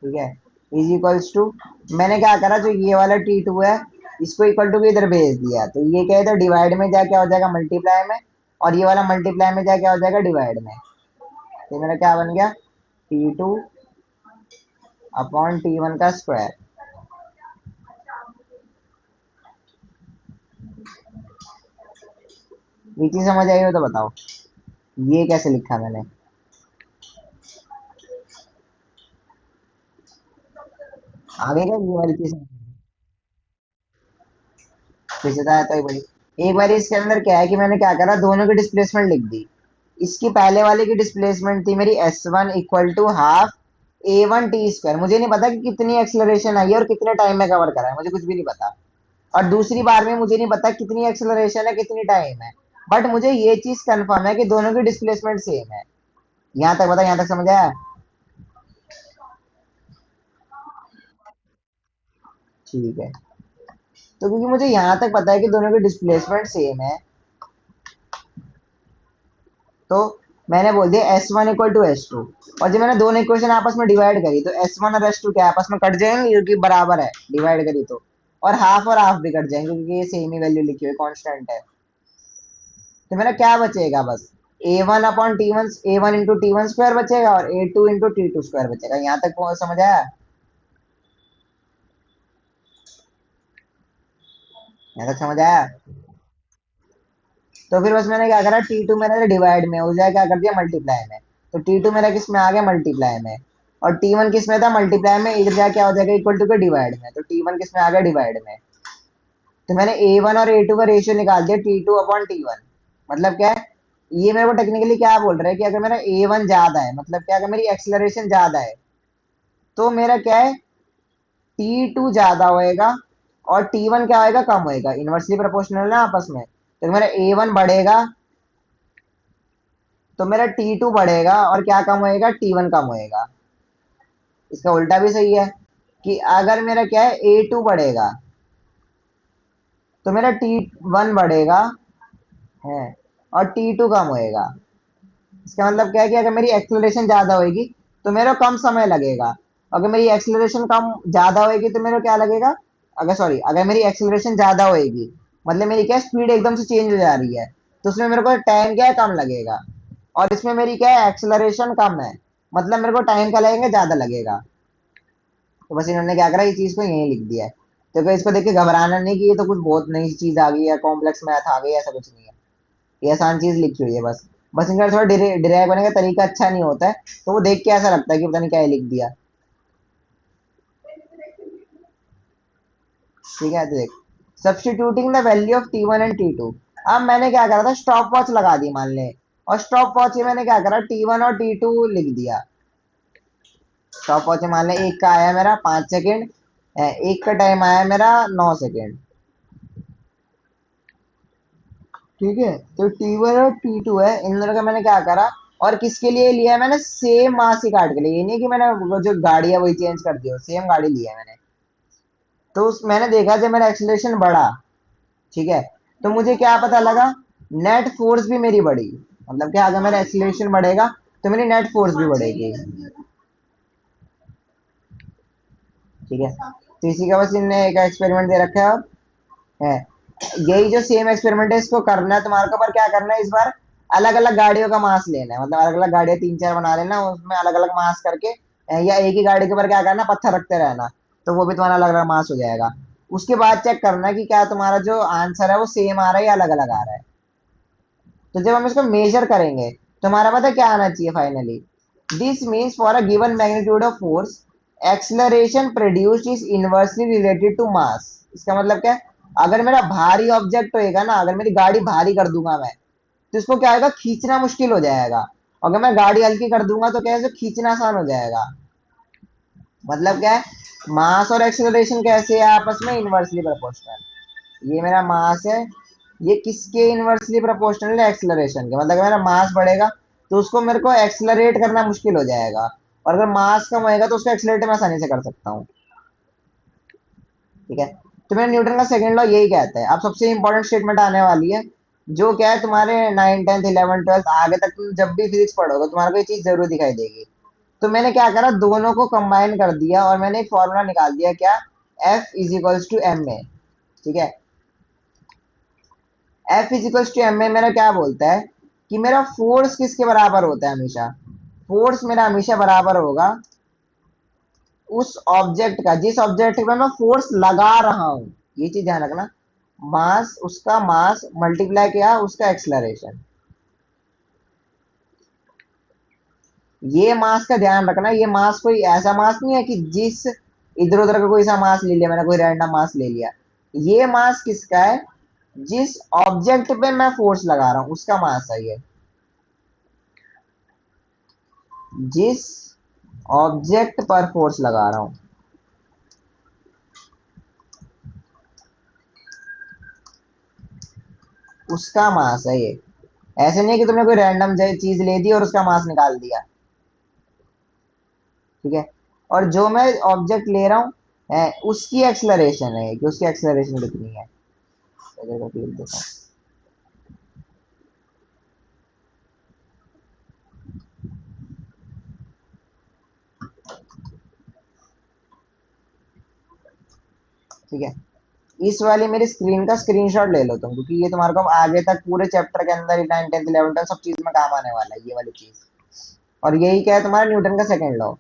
ठीक है, इज इक्वल्स टू, मैंने क्या करा, जो ये वाला t2 है इसको इक्वल टू भी इधर भेज दिया, तो ये क्या है, इधर डिवाइड में जा क्या हो जाएगा, मल्टीप्लाई में, और ये वाला मल्टीप्लाई में जा क्या हो जाएगा, डिवाइड में। तो मेरा क्या बन गया, t2 अपॉन t1 का स्क्वायर। ये चीज समझ आई हो तो बताओ, ये कैसे लिखा मैंने। आगे क्या ये वाली चीज फिसदा है तो ही बड़ी। एक बार इसके अंदर क्या है कि मैंने क्या करा, दोनों की डिस्प्लेसमेंट लिख दी। इसकी पहले वाले की डिस्प्लेसमेंट थी मेरी S1 equal to half a1 T square. मुझे नहीं पता कि कितनी एक्सलरेशन आई है और कितने टाइम में कवर करा है, मुझे कुछ भी नहीं पता। और दूसरी बार में मुझे नहीं पता कितनी एक्सलरेशन है, कितनी टाइम है। बट मुझे ये चीज कंफर्म है कि दोनों की डिस्प्लेसमेंट सेम है। यहाँ तक बता, यहाँ तक समझ आया। ठीक है। तो क्योंकि मुझे यहाँ तक पता है कि दोनों की डिस्प्लेसमेंट सेम है, तो मैंने बोल दिया S1 इक्वल टू S2। और जब मैंने दोनों इक्वेशन आपस में डिवाइड करी, तो S1 और S2 क्या आपस में कट जाएंगे, क्योंकि बराबर है, डिवाइड करी तो। और हाफ भी कट जाएंगे, क्योंकि ये सेम ही वैल्यू लिखी हुई कांस्टेंट है। तो मेरा क्या बचेगा, बस a1 upon a1 into T1 square बचेगा और a2 इंटू T2 स्क्वायर बचेगा। यहाँ तक समझ आया? यहाँ तक समझ आया? तो फिर बस मैंने क्या करा, T2 मेरा डिवाइड में हो जाए, क्या कर दिया, मल्टीप्लाई में। तो T2 मेरा किस में आ गया, मल्टीप्लाई में। और T1 किस में था, मल्टीप्लाई में। इधर जाके क्या हो जाएगा, इक्वल टू के डिवाइड में। तो T1 किस में आ गया, डिवाइड में। तो मैंने A1 और A2 का रेशियो निकाल दिया, T2 अपॉन T1। मतलब क्या है, ये मेरे को टेक्निकली क्या बोल रहा है कि अगर मेरा A1 ज्यादा है, मतलब क्या, अगर मेरी एक्सेलरेशन ज्यादा है, तो मेरा क्या है, T2 ज्यादा होएगा और T1 क्या होएगा, कम होएगा। इनवर्सली प्रोपोर्शनल ना आपस में। तो मेरा A1 बढ़ेगा तो मेरा T2 बढ़ेगा और क्या कम होएगा, T1 कम होएगा। इसका उल्टा भी सही है कि अगर मेरा क्या है, A2 बढ़ेगा तो मेरा T1 बढ़ेगा है और T2 कम होएगा। इसका मतलब क्या है कि अगर मेरी एक्सेलरेशन ज्यादा होगी तो मेरा कम समय लगेगा। अगर मेरी एक्सेलरेशन कम ज्यादा होगी तो मेरा क्या लगेगा, अगर मेरी एक्सेलरेशन ज्यादा होगी, मतलब मेरी क्या स्पीड एकदम से चेंज हो जा रही है, तो उसमें मेरे को टाइम क्या है, कम लगेगा। और इसमें मेरी क्या है, एक्सेलरेशन कम है, मतलब मेरे को टाइम क्या लगेगा, ज्यादा लगेगा। तो बस इन्होंने क्या करा, ये चीज को यही लिख दिया है। तो कोई इसको देख के घबराना नहीं कि ये तो कुछ बहुत नई चीज आ गई है, कॉम्प्लेक्स मैथ आ गई है, ऐसा कुछ नहीं है। ये आसान चीज लिखी हुई है बस। बस इनका थोड़ा डिराइव करने का तरीका अच्छा नहीं होता है, तो वो देख के ऐसा लगता है कि पता नहीं क्या ही लिख दिया। ठीक है, तो देख, substituting the value of T1 and T2। अब मैंने क्या करा था, स्टॉप वॉच लगा दी मान ले, और स्टॉप वॉच में मैंने क्या करा, T1 और T2 लिख दिया। स्टॉप वॉच में मान ले एक का आया मेरा 5 सेकेंड, एक का टाइम आया मेरा 9 सेकेंड। ठीक है, तो T1 और T2 है, इन दोनों का मैंने क्या करा, और किसके लिए लिया है मैंने, सेम मास ही काट के लिए। ये नहीं कि मैंने वो जो गाड़ी है वही चेंज कर दिया, सेम गाड़ी लिया है मैंने। तो मैंने देखा जब मेरा एक्सीलरेशन बढ़ा, ठीक है, तो मुझे क्या पता लगा, नेट फोर्स भी मेरी बढ़ी। मतलब क्या, अगर मेरा एक्सीलरेशन बढ़ेगा तो मेरी नेट फोर्स भी बढ़ेगी। ठीक है, तो इसी का बस इनने एक एक्सपेरिमेंट दे रखा है। है यही जो सेम एक्सपेरिमेंट है, इसको करना है तुम्हारे को, पर क्या करना है इस बार, अलग अलग गाड़ियों का मास लेना है। मतलब अलग अलग गाड़ियां 3 4 बना लेना, उसमें अलग अलग मास करके, या एक ही गाड़ी के ऊपर क्या करना, पत्थर रखते रहना, तो वो भी तुम्हारा अलग अलग मास हो जाएगा। उसके बाद चेक करना कि क्या तुम्हारा जो आंसर है वो सेम आ रहा है या अलग अलग आ रहा है। तो जब हम इसको मेजर करेंगे तो हमारा पता क्या आना चाहिए finally, this means for a given magnitude of force acceleration produced is inversely related to mass. इसका मतलब क्या है, अगर मेरा भारी ऑब्जेक्ट होएगा ना, अगर मेरी गाड़ी भारी कर दूंगा मैं, तो इसको क्या होगा, खींचना मुश्किल हो जाएगा। अगर मैं गाड़ी हल्की कर दूंगा तो क्या है, इसको खींचना आसान हो जाएगा। मतलब क्या है, मास और एक्सेलरेशन कैसे है आपस में, इनवर्सली प्रोपोर्शनल। ये मेरा मास है, ये किसके इनवर्सली प्रोपोर्शनल है, एक्सेलरेशन के। मतलब अगर मेरा मास बढ़ेगा तो उसको मेरे को एक्सेलरेट करना मुश्किल हो जाएगा, और अगर मास कम होएगा तो उसको एक्सेलरेट मैं आसानी से कर सकता हूँ। ठीक है, तो मेरा न्यूटन का सेकंड लॉ यही कहता है। अब सबसे इंपॉर्टेंट स्टेटमेंट आने वाली है, जो क्या है, तुम्हारे 9th 10th 11th 12th आगे तक तुम जब भी फिजिक्स पढ़ोगे तुम्हारे को ये चीज जरूर दिखाई देगी। तो मैंने क्या करा, दोनों को कंबाइन कर दिया और मैंने एक फॉर्मूला निकाल दिया, क्या, F is equals to M A. ठीक है, F is equals to M A मेरा क्या बोलता है कि मेरा फोर्स किसके बराबर होता है हमेशा, फोर्स मेरा हमेशा बराबर होगा उस ऑब्जेक्ट का जिस ऑब्जेक्ट पे मैं फोर्स लगा रहा हूं। ये चीज ध्यान रखना, मास, उसका मास मल्टीप्लाई किया उसका एक्सलरेशन। ये मास का ध्यान रखना, ये मास कोई ऐसा मास नहीं है कि जिस इधर उधर का कोई सा मास ले लिया मैंने, कोई रैंडम मास ले लिया। ये मास किसका है, जिस ऑब्जेक्ट पे मैं फोर्स लगा रहा हूं उसका मास है ये। जिस ऑब्जेक्ट पर फोर्स लगा रहा हूं उसका मास है ये। ऐसे नहीं कि तुमने कोई रैंडम चीज ले दी और उसका मास निकाल दिया। ठीक है, और जो मैं ऑब्जेक्ट ले रहा हूँ उसकी एक्सलरेशन है कि उसकी एक्सलरेशन कितनी है। तो देखो फिर देखो, ठीक है, इस वाली मेरी स्क्रीन का स्क्रीनशॉट ले लो तुम, क्योंकि ये तुम्हारे को आगे तक पूरे चैप्टर के अंदर 9 10th 11th सब चीज में काम आने वाला है ये वाली चीज। और यही क्या है तुम्हारा न्यूटन का सेकंड लॉ।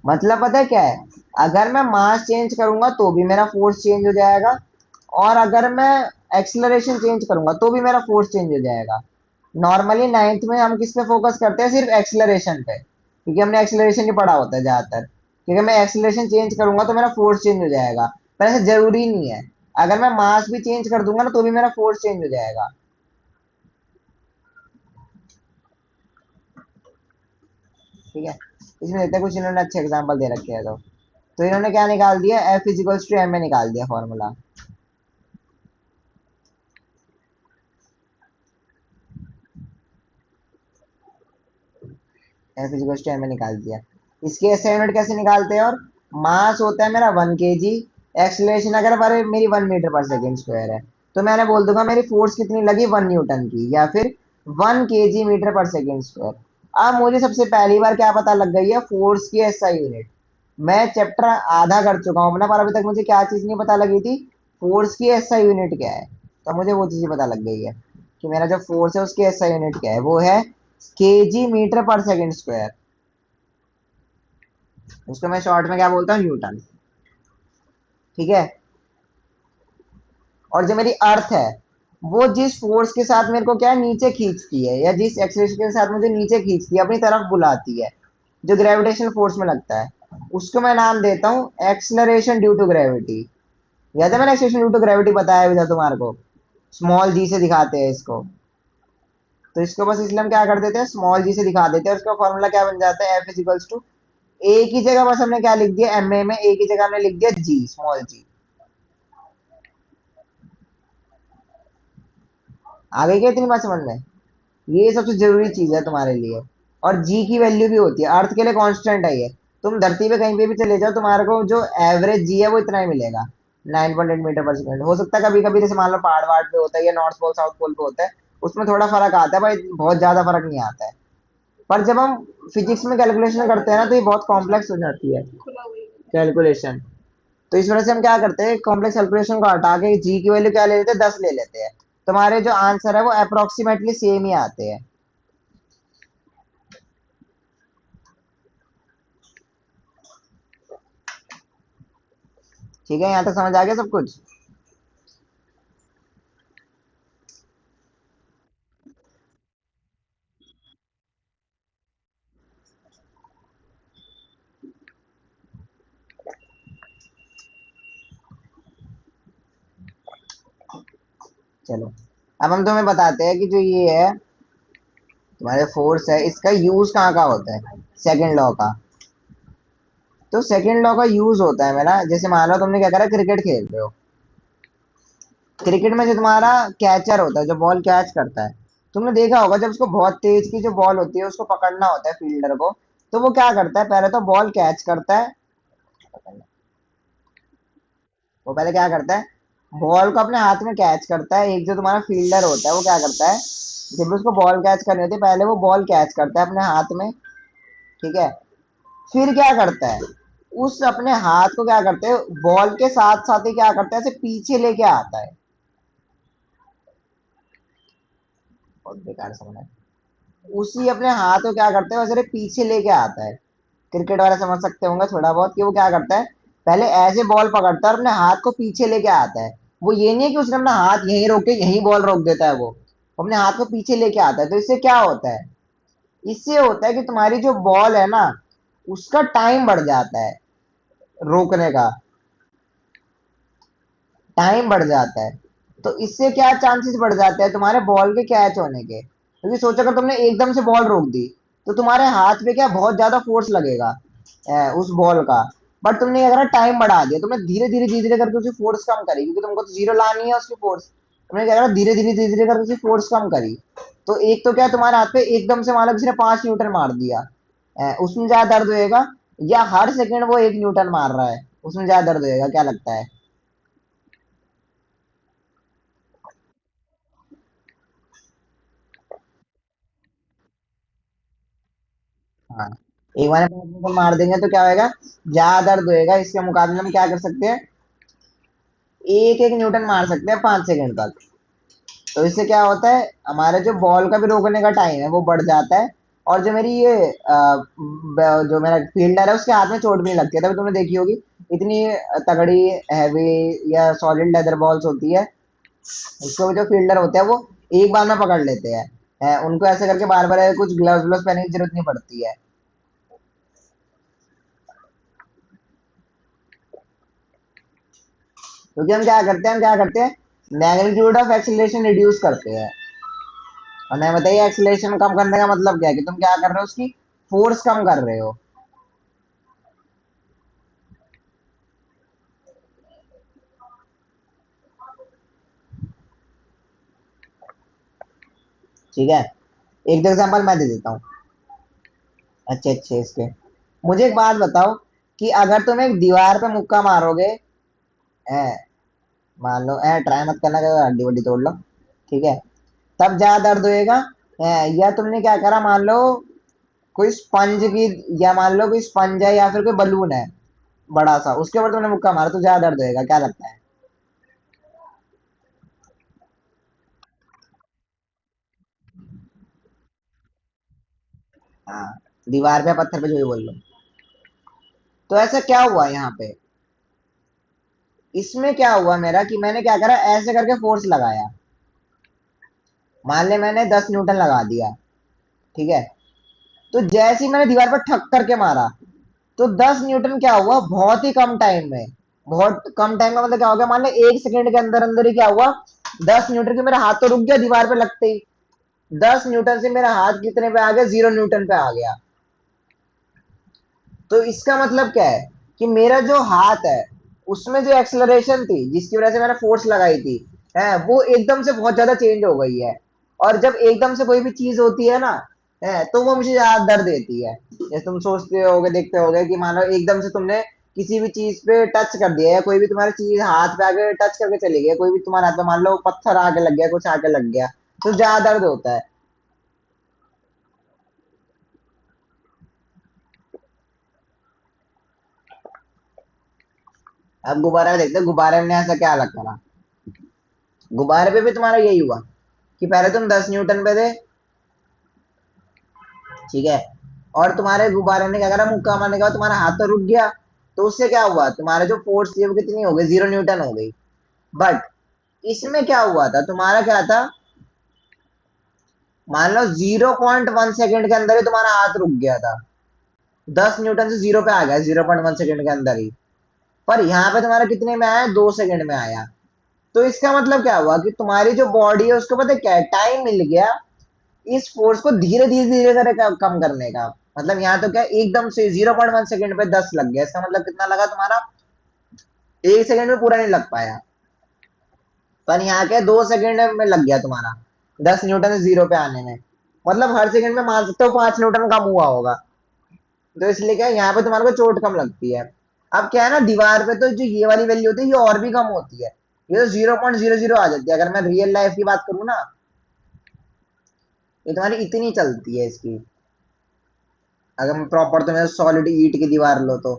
मतलब पता है क्या है, अगर मैं मास चेंज करूंगा तो भी मेरा फोर्स चेंज हो जाएगा, और अगर मैं एक्सेलरेशन चेंज करूंगा तो भी मेरा फोर्स चेंज हो जाएगा। नॉर्मली नाइन्थ में हम किस पे फोकस करते हैं, सिर्फ एक्सेलरेशन पे, क्योंकि हमने एक्सेलरेशन ही पढ़ा होता है ज्यादातर, क्योंकि मैं एक्सेलरेशन चेंज करूंगा तो मेरा फोर्स चेंज हो जाएगा। पर ऐसा जरूरी नहीं है, अगर मैं मास भी चेंज कर दूंगा ना तो भी मेरा फोर्स चेंज हो जाएगा। ठीक है, इसमें देखते हैं कुछ इन्होंने अच्छे एग्जाम्पल दे रखे हैं। तो इन्होंने क्या निकाल दिया, एफ इजिकल्स टू एम में निकाल दिया formula. F is equals to M में निकाल दिया। इसके एसआई यूनिट कैसे निकालते हैं, और मास होता है मेरा 1 kg, एक्सलेशन अगर बारे मेरी 1 मीटर पर सेकेंड स्क्वायर है, तो मैंने बोल दूंगा मेरी फोर्स कितनी लगी 1 न्यूटन की, या फिर 1 kg मीटर पर सेकेंड स्क्वायर। अब मुझे सबसे पहली बार क्या पता लग गई है, फोर्स की एसआई यूनिट। मैं चैप्टर आधा कर चुका हूँ ना, पर अभी तक मुझे क्या चीज नहीं पता लगी थी, फोर्स की एसआई यूनिट क्या है। तो मुझे वो चीज पता लग गई है कि मेरा जो फोर्स है उसकी एसआई यूनिट क्या है, वो है केजी मीटर पर सेकेंड स्क्वायर। उसको मैं शॉर्ट में क्या बोलता हूँ, न्यूटन। ठीक है, और जो मेरी अर्थ है, वो जिस फोर्स के साथ मेरे को क्या है नीचे खींचती है, या जिस एक्सेलरेशन के साथ मुझे नीचे खींचती है अपनी तरफ बुलाती है, जो ग्रेविटेशनल फोर्स में लगता है, उसको मैं नाम देता हूँ एक्सलरेशन ड्यू टू ग्रेविटी। याद है मैंने एक्सलरेशन ड्यू टू ग्रेविटी बताया भी था तुम्हारे को, स्मॉल जी से दिखाते हैं इसको। तो इसको बस इसलिए हम क्या कर देते हैं, स्मॉल जी से दिखा देते हैं, उसका फॉर्मूला क्या बन जाता है, एफ इजिकल्स टू, ए की जगह बस हमने क्या लिख दिया, एम ए में ए की जगह हमने लिख दिया जी, स्मॉल जी। आ गई क्या इतनी बात समझ में, ये सबसे जरूरी चीज है तुम्हारे लिए। और जी की वैल्यू भी होती है, अर्थ के लिए कांस्टेंट है ये। तुम धरती पे कहीं पे भी चले जाओ, तुम्हारे को जो एवरेज जी है वो इतना ही मिलेगा, 9.8 मीटर पर सेकेंड। हो सकता है कभी कभी जैसे मान लो पहाड़ वहाड़ पे होता है, या नॉर्थ पोल साउथ पोल पे होता है, उसमें थोड़ा फर्क आता है भाई, बहुत ज्यादा फर्क नहीं आता है। पर जब हम फिजिक्स में कैलकुलेशन करते हैं ना, तो ये बहुत कॉम्प्लेक्स हो जाती है कैलकुलेशन। तो इस वजह से हम क्या करते हैं, कॉम्प्लेक्स कैलकुलेशन को हटा के जी की वैल्यू क्या ले लेते हैं, 10 ले लेते हैं। तुम्हारे जो आंसर है वो अप्रोक्सीमेटली सेम ही आते हैं। ठीक है, यहाँ तक समझ आ गया सब कुछ। चलो, अब हम तुम्हें बताते हैं कि जो ये है तुम्हारे फोर्स है, इसका यूज कहाँ का होता है, सेकंड लॉ का। तो सेकंड लॉ का यूज होता है मेरा, जैसे मान लो तुमने क्या करा, क्रिकेट खेल रहे हो। क्रिकेट में जो तुम्हारा कैचर होता है, जो बॉल कैच करता है, तुमने देखा होगा जब उसको बहुत तेज की जो बॉल होती है उसको पकड़ना होता है फील्डर को, तो वो क्या करता है, पहले तो बॉल कैच करता है। वो पहले क्या करता है, बॉल को अपने हाथ में कैच करता है। एक जो तुम्हारा फील्डर होता है वो क्या करता है, जब उसको बॉल कैच करनी होती है, पहले वो बॉल कैच करता है अपने हाथ में। ठीक है, फिर क्या करता है, उस अपने हाथ को क्या करते हैं, बॉल के साथ साथ ही क्या करता है, ऐसे पीछे लेके आता है। बहुत बेकार समझ है। उसी अपने हाथ को क्या करते हैं, वैसे पीछे लेके आता है। क्रिकेट वाले समझ सकते होंगे थोड़ा बहुत, कि वो क्या करता है, पहले ऐसे बॉल पकड़ता है और अपने हाथ को पीछे लेके आता है। वो ये नहीं है कि उसने अपना हाथ यहीं रोक के यहीं बॉल रोक देता है, वो अपने हाथ को पीछे लेके आता है। तो इससे क्या होता है, इससे होता है कि तुम्हारी जो बॉल है ना, उसका टाइम बढ़ जाता है रोकने का, टाइम बढ़ जाता है। तो इससे क्या चांसेस बढ़ जाते हैं तुम्हारे बॉल के कैच होने के, क्योंकि सोचो अगर तुमने एकदम से बॉल रोक दी, तो तुम्हारे हाथ पे क्या बहुत ज्यादा फोर्स लगेगा उस बॉल का। बट तुमने अगर टाइम बढ़ा दिया, तुमने धीरे धीरे धीरे धीरे करके उसकी फोर्स कम करी, क्योंकि तुमको तो जीरो लानी है उसकी फोर्स। तुमने क्या करा, धीरे धीरे धीरे धीरे करके उसकी फोर्स कम करी। तो एक तो क्या, तुम्हारे हाथ पे एकदम से मान लो किसी ने 5 न्यूटन मार दिया, उसमें ज्यादा दर्द होएगा, या हर सेकंड वो 1 न्यूटन मार रहा है, उसमें ज्यादा दर्द होएगा, क्या लगता है। हाँ, एक बार में 5 न्यूटन मार देंगे तो क्या होएगा, ज्यादा दर्द होएगा। इसके मुकाबले में हम क्या कर सकते हैं, एक एक न्यूटन मार सकते हैं 5 सेकंड तक। तो इससे क्या होता है, हमारे जो बॉल का भी रोकने का टाइम है वो बढ़ जाता है। और जो मेरी ये जो मेरा फील्डर है उसके हाथ में चोट भी नहीं लगती है। तभी तुमने देखी होगी इतनी तगड़ी हैवी या सॉलिड लेदर बॉल्स होती है, उसको जो फील्डर होते हैं वो एक बार में पकड़ लेते हैं। उनको ऐसे करके बार बार कुछ ग्लव्स व्लव्स पहनने की जरूरत नहीं पड़ती है। क्योंकि हम क्या करते हैं, मैग्नीट्यूड ऑफ एक्सीलरेशन रिड्यूस करते हैं। और मैं बताइए एक्सीलरेशन कम करने का मतलब क्या है, कि तुम क्या कर रहे हो, उसकी फोर्स कम कर रहे हो। ठीक है, एक दो एग्जांपल मैं दे देता हूँ अच्छे अच्छे इसके। मुझे एक बात बताओ कि अगर तुम एक दीवार पे मुक्का मारोगे, है, मान लो ट्राई मत करना कि हड्डी वड्डी तोड़ लो, ठीक है, तब ज्यादा दर्द होएगा। या तुमने क्या करा, मान लो कोई स्पंज की, या मान लो कोई स्पंज है या फिर कोई बलून है बड़ा सा, उसके ऊपर तुमने मुक्का मारा तो ज्यादा दर्द होएगा, क्या लगता है? हाँ, दीवार पे पत्थर पे जो भी बोल लो। तो ऐसा क्या हुआ यहाँ पे, इसमें क्या हुआ मेरा कि मैंने क्या करा, ऐसे करके फोर्स लगाया। मान ले मैंने 10 न्यूटन लगा दिया, ठीक है, तो जैसे ही मैंने दीवार पर ठक करके मारा, तो 10 न्यूटन क्या हुआ, बहुत ही कम टाइम में, बहुत कम टाइम में, मतलब क्या हो गया, मान ले 1 सेकंड के अंदर अंदर ही क्या हुआ, 10 न्यूटन के मेरा हाथ तो रुक गया दीवार पे लगते ही। 10 न्यूटन से मेरा हाथ कितने पे आ गया, 0 न्यूटन पे आ गया। तो इसका मतलब क्या है, कि मेरा जो हाथ है उसमें जो एक्सेलरेशन थी जिसकी वजह से मैंने फोर्स लगाई थी, है, वो एकदम से बहुत ज्यादा चेंज हो गई है। और जब एकदम से कोई भी चीज होती है ना, है, तो वो मुझे ज्यादा दर्द देती है। जैसे तुम सोचते होगे, देखते होगे कि मानो एकदम से तुमने किसी भी चीज पे टच कर दिया, या कोई भी तुम्हारी चीज हाथ पे आके टच करके चली गई, कोई भी तुम्हारे हाथ पे मान लो पत्थर आके लग गया, कुछ आके लग गया, तो ज्यादा दर्द होता है। अब गुब्बारा में देखते हैं, गुब्बारे में ऐसा क्या अलग करा। गुब्बारे पे भी तुम्हारा यही हुआ कि पहले तुम 10 न्यूटन पे थे, ठीक है, और तुम्हारे गुब्बारे ने क्या करा, मुक्का मारने के बाद तुम्हारा हाथ तो रुक गया, तो उससे क्या हुआ, तुम्हारा जो फोर्स थी वो कितनी हो गई, 0 न्यूटन हो गई। बट इसमें क्या हुआ था, तुम्हारा क्या था, मान लो 0.1 सेकेंड के अंदर ही तुम्हारा हाथ रुक गया था। 10 न्यूटन से जीरो पे आ गया 0.1 सेकेंड के अंदर ही। पर यहाँ पे तुम्हारा कितने में आया, 2 सेकेंड में आया। तो इसका मतलब क्या हुआ, कि तुम्हारी जो बॉडी है उसको पता है क्या है, टाइम मिल गया इस फोर्स को धीरे धीरे धीरे करके कम करने का। मतलब यहाँ तो क्या, एकदम से 0.1 सेकेंड पे 10 लग गया, इसका मतलब कितना लगा तुम्हारा, 1 सेकेंड में पूरा नहीं लग पाया। पर यहाँ के 2 सेकेंड में लग गया तुम्हारा, 10 न्यूटन से जीरो पे आने में। मतलब हर सेकंड में मान सकते हो 5 न्यूटन कम हुआ होगा। तो इसलिए क्या, यहाँ पे तुम्हारे को चोट कम लगती है। अब क्या है ना, दीवार पे तो जो ये वाली वैल्यू होती है ये और भी कम होती है, ये तो 0.00 आ जाती है। अगर मैं रियल लाइफ की बात करूँ ना, ये तुम्हारी इतनी चलती है इसकी। अगर मैं प्रॉपर तुम्हें सॉलिड ईट की दीवार लो तो,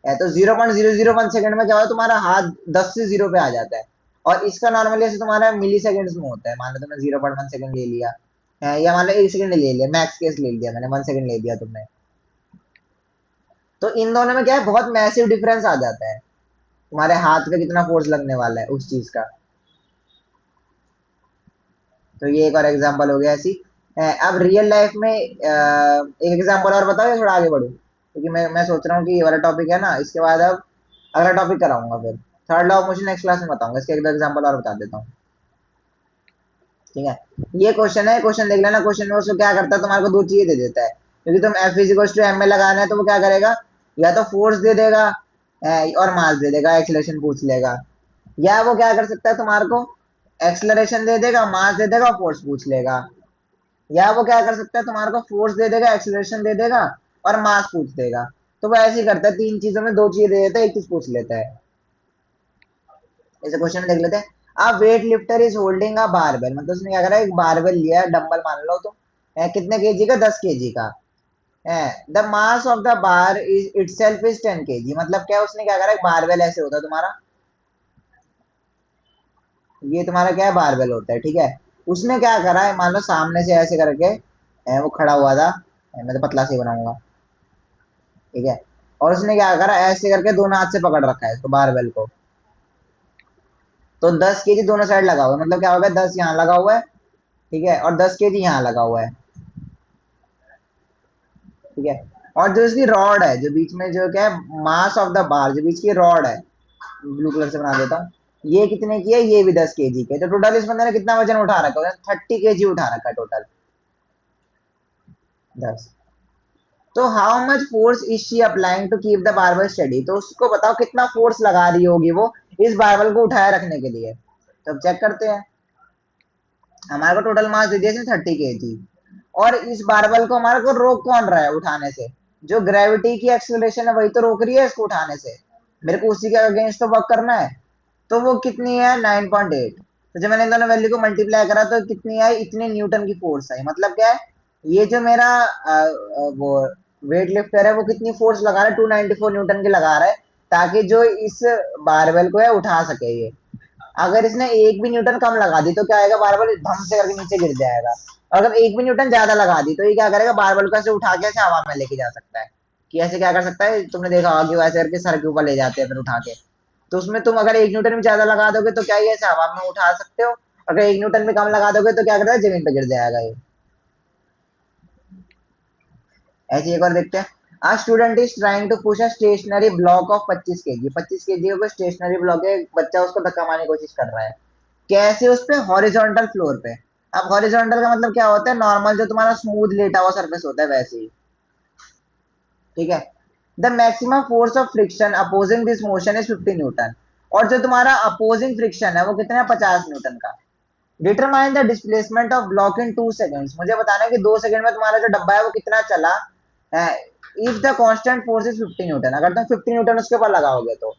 है तो 0.001 सेकंड में क्या होता है, तुम्हारा हाथ 10 से 0 पे आ जाता है। और इसका नॉर्मली ऐसे तुम्हारा मिली सेकेंड्स में होता है। मान लो तुमने 0.1 सेकंड ले लिया है, या मान लो 1 सेकंड ले लिया, मैक्स केस ले लिया मैंने, 1 सेकंड ले लिया तुमने, तो इन दोनों में क्या है, बहुत मैसिव डिफरेंस आ जाता है, तुम्हारे हाथ पे कितना फोर्स लगने वाला है उस चीज का। तो ये एक और एग्जांपल हो गया ऐसी। अब रियल लाइफ में एक एग्जांपल और बताओ या थोड़ा आगे बढ़ूं, क्योंकि मैं सोच रहा हूँ कि ये वाला टॉपिक है ना, इसके बाद अब अगला टॉपिक कराऊंगा, फिर third law of motion next class में बताऊंगा, इसके एक दो एग्जांपल और बता देता हूँ। ठीक है, ये क्वेश्चन है, क्वेश्चन देख लेना। क्वेश्चन में उसको क्या करता है, तुम्हारे को दो चीजें दे देता है। क्योंकि तुम एफ इजिकल्स टू एम में लगाना है, तो वो क्या करेगा, या तो फोर्स दे देगा, और मास दे देगा, एक्सीलरेशन पूछ लेगा। या वो क्या कर सकता है, तुम्हारे को एक्सलरेशन दे देगा, मास दे देगा, फोर्स पूछ लेगा। या वो क्या कर सकता है, तुम्हारे को फोर्स दे देगा, एक्सलरेशन दे देगा, और मास पूछ देगा। तो वो ऐसे ही करता है, तीन चीजों में दो चीजें दे देता है, एक चीज पूछ लेता है। ऐसे क्वेश्चन देख लेते हैं। अब weight lifter is holding a barbell, मतलब उसने क्या करा, एक बारबेल लिया है, डंबल मान लो तो, कितने केजी का, 10 केजी का। The mass of the bar is itself is 10 kg। मतलब क्या उसने क्या करा, बारबेल ऐसे होता है तुम्हारा, ये तुम्हारा क्या है, बारबेल होता है, ठीक है। उसने क्या करा है, मान लो सामने से ऐसे करके वो खड़ा हुआ था, मैं तो पतला से ही बनाऊंगा, ठीक है। और उसने क्या करा, ऐसे करके दोनों हाथ से पकड़ रखा है तो बारबेल को। तो 10 kg दोनों साइड लगा हुआ है, मतलब क्या होगा, 10 यहाँ लगा हुआ है, ठीक है, और 10 kg यहाँ लगा हुआ है, ठीक है। और जो इसकी रॉड है, जो बीच में जो क्या है, मास ऑफ द बार, जो बीच की रॉड है, ब्लू कलर से बना देता हूँ, ये कितने की है, ये भी 10 kg के। तो टोटल इस बंदे ने कितना वजन उठा रखा है, 30 kg उठा रखा है टोटल, 10। तो how much force is she applying to keep the barbell steady, तो उसको बताओ कितना फोर्स लगा रही होगी वो इस बारबल को उठाए रखने के लिए। तो अब चेक करते हैं, हमारे को टोटल मास दे दिया 30 kg, और इस बारबल को हमारे को रोक कौन रहा है उठाने से, जो ग्रेविटी की एक्सेलरेशन है वही तो रोक रही है इसको उठाने से, मेरे को उसी के अगेंस्ट तो वर्क करना है। तो वो कितनी है, 9.8। तो जब मैंने इन दोनों वैल्यू को मल्टीप्लाई करा तो कितनी आई, इतने न्यूटन की फोर्स आई। मतलब क्या है, ये जो मेरा वो वेट लिफ्टर है वो कितनी फोर्स लगा रहा है, 294 न्यूटन की लगा रहा है, ताकि जो इस बारबेल को है उठा सके ये। अगर इसने एक भी न्यूटन कम लगा दी तो क्या आएगा, बारबल धम से करके नीचे गिर जाएगा। और अगर एक भी न्यूटन ज्यादा लगा दी तो ये क्या करेगा, बारबल को ऐसे उठा के ऐसे हवा में लेके जा सकता है। कि ऐसे क्या कर सकता है, तुमने देखा होगा कि वो ऐसे करके सर के ऊपर ले जाते हैं फिर उठा के। तो उसमें तुम अगर 1 न्यूटन भी ज्यादा लगा दोगे तो क्या ये ऐसे हवा में उठा सकते हो, अगर 1 न्यूटन भी कम लगा दोगे तो क्या करता है, जमीन पे गिर जाएगा ये। ऐसे एक और देखते हैं। A student is trying to push a stationary block of 25 kg। 25 kg का स्टेशनरी ब्लॉक है, बच्चा उसको धक्का मारने की कोशिश कर रहा है। कैसे, उस पे हॉरिजॉन्टल फ्लोर पे। अब हॉरिजॉन्टल का मतलब क्या होता है, नॉर्मल जो तुम्हारा स्मूथ लेटा हुआ सरफेस होता है वैसे ही, ठीक है। The maximum force of friction opposing this motion is 50 Newton. और जो तुम्हारा अपोजिंग फ्रिक्शन है वो कितना है, 50 न्यूटन का। Determine the displacement of block in 2 seconds. मुझे बताना है कि 2 सेकंड में तुम्हारा जो डब्बा है वो कितना चला। If the constant force is 50 Newton, अगर तुम 50 न्यूटन उसके ऊपर लगाओगे तो।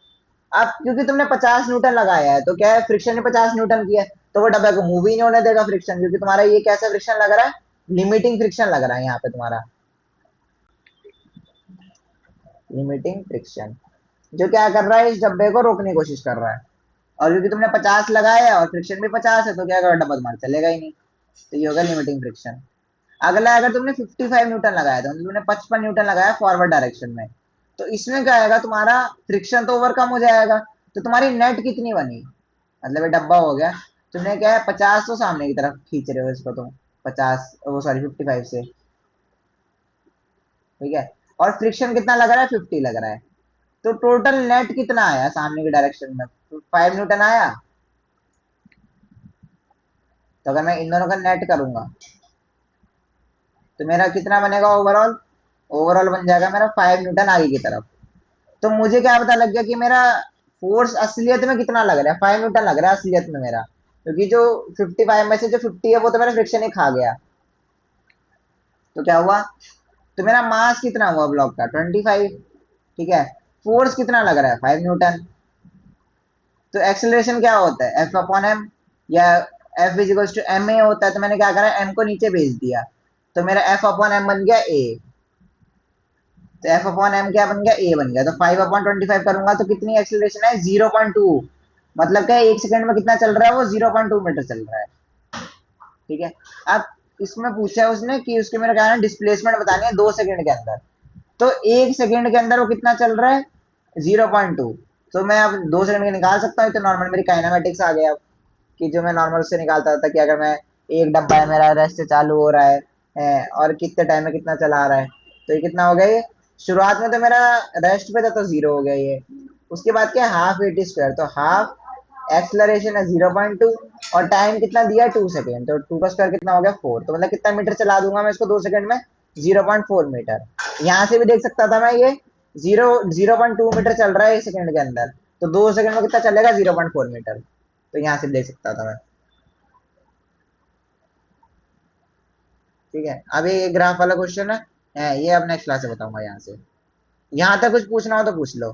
अब क्योंकि तुमने 50 न्यूटन लगाया है तो क्या है, फ्रिक्शन ने 50 न्यूटन किया है, तो वो डब्बे को मूव ही नहीं होने देगा फ्रिक्शन, क्योंकि तुम्हारा ये कैसा फ्रिक्शन लग रहा है, लिमिटिंग फ्रिक्शन लग रहा है यहाँ पे तुम्हारा, लिमिटिंग फ्रिक्शन, जो क्या कर रहा है, इस डब्बे को रोकने की कोशिश कर रहा है। और क्योंकि तुमने 50 लगाया है और फ्रिक्शन भी 50 है तो क्या करेगा, डब्बा तुम्हारा चलेगा ही नहीं। तो ये होगा लिमिटिंग फ्रिक्शन। अगला, अगर तुमने 55 न्यूटन लगाया था, तुमने 55 न्यूटन लगाया फॉरवर्ड डायरेक्शन में, तो इसमें क्या आएगा, तुम्हारा फ्रिक्शन तो ओवर कम हो जाएगा, तो तुम्हारी नेट कितनी बनी, मतलब ये डब्बा हो गया, तुमने क्या है 50 तो सामने की तरफ खींच रहे हो इसको तुम, 50 वो सॉरी 55 से, ठीक है। और फ्रिक्शन कितना लग रहा है, 50 लग रहा है। तो टोटल नेट कितना आया सामने की डायरेक्शन में, 5 न्यूटन आया। तो अगर मैं इन दोनों का नेट करूंगा तो मेरा कितना बनेगा ओवरऑल, ओवरऑल बन जाएगा मेरा 5 न्यूटन आगे की तरफ। तो मुझे क्या पता लग गया कि मेरा फोर्स असलियत में कितना लग रहा है, 5 न्यूटन लग रहा है असलियत में मेरा, क्योंकि जो 55 में से जो 50 है वो तो मेरा फ्रिक्शन ही खा गया। तो क्या हुआ, तो मेरा मास कितना हुआ ब्लॉक का, 25, ठीक है। फोर्स कितना लग रहा है, 5 न्यूटन। तो एक्सेलरेशन क्या होता है, एफ अपॉन एम, या F is equal to M A होता है, तो मैंने क्या करा, एम को नीचे भेज दिया, तो मेरा एफ अपॉन एम बन गया ए। तो एफ अपॉन एम क्या बन गया, ए बन गया। तो 5/25 करूंगा तो कितनी एक्सेलरेशन है, 0.2। मतलब क्या, 1 सेकंड में कितना चल रहा है वो, 0.2 मीटर चल रहा है, ठीक है। अब इसमें पूछा है उसने कि उसके मेरा क्या है, डिस्प्लेसमेंट बतानी है 2 सेकंड के अंदर। तो 1 सेकंड के अंदर वो कितना चल रहा है, 0.2। तो मैं अब 2 सेकंड के निकाल सकता हूँ, तो नॉर्मल मेरी काइनेमेटिक्स आ गया अब, कि जो मैं नॉर्मल से निकालता था कि अगर मैं एक डब्बा है मेरा रेस्ट से चालू हो रहा है, और कितने टाइम में कितना चला रहा है, तो ये कितना हो गया, ये शुरुआत में तो मेरा रेस्ट पे था तो 0 हो गया ये। उसके बाद क्या, हाफ ए टी स्क्वायर, तो हाफ एक्सलरेशन है 0.2, और टाइम कितना दिया, 2 सेकेंड, तो 2 का स्क्वायर कितना हो गया, 4। तो मतलब कितना मीटर चला दूंगा मैं इसको 2 सेकेंड में, 0.4 मीटर। यहाँ से भी देख सकता था मैं ये 0.2 मीटर चल रहा है 1 सेकेंड के अंदर, तो 2 सेकेंड में कितना चलेगा, 0.4 मीटर। तो यहाँ से देख सकता था मैं, ठीक है। अभी ये ग्राफ वाला क्वेश्चन है, ये अब नेक्स्ट क्लास से बताऊंगा यहाँ से। यहाँ तक कुछ पूछना हो तो पूछ लो।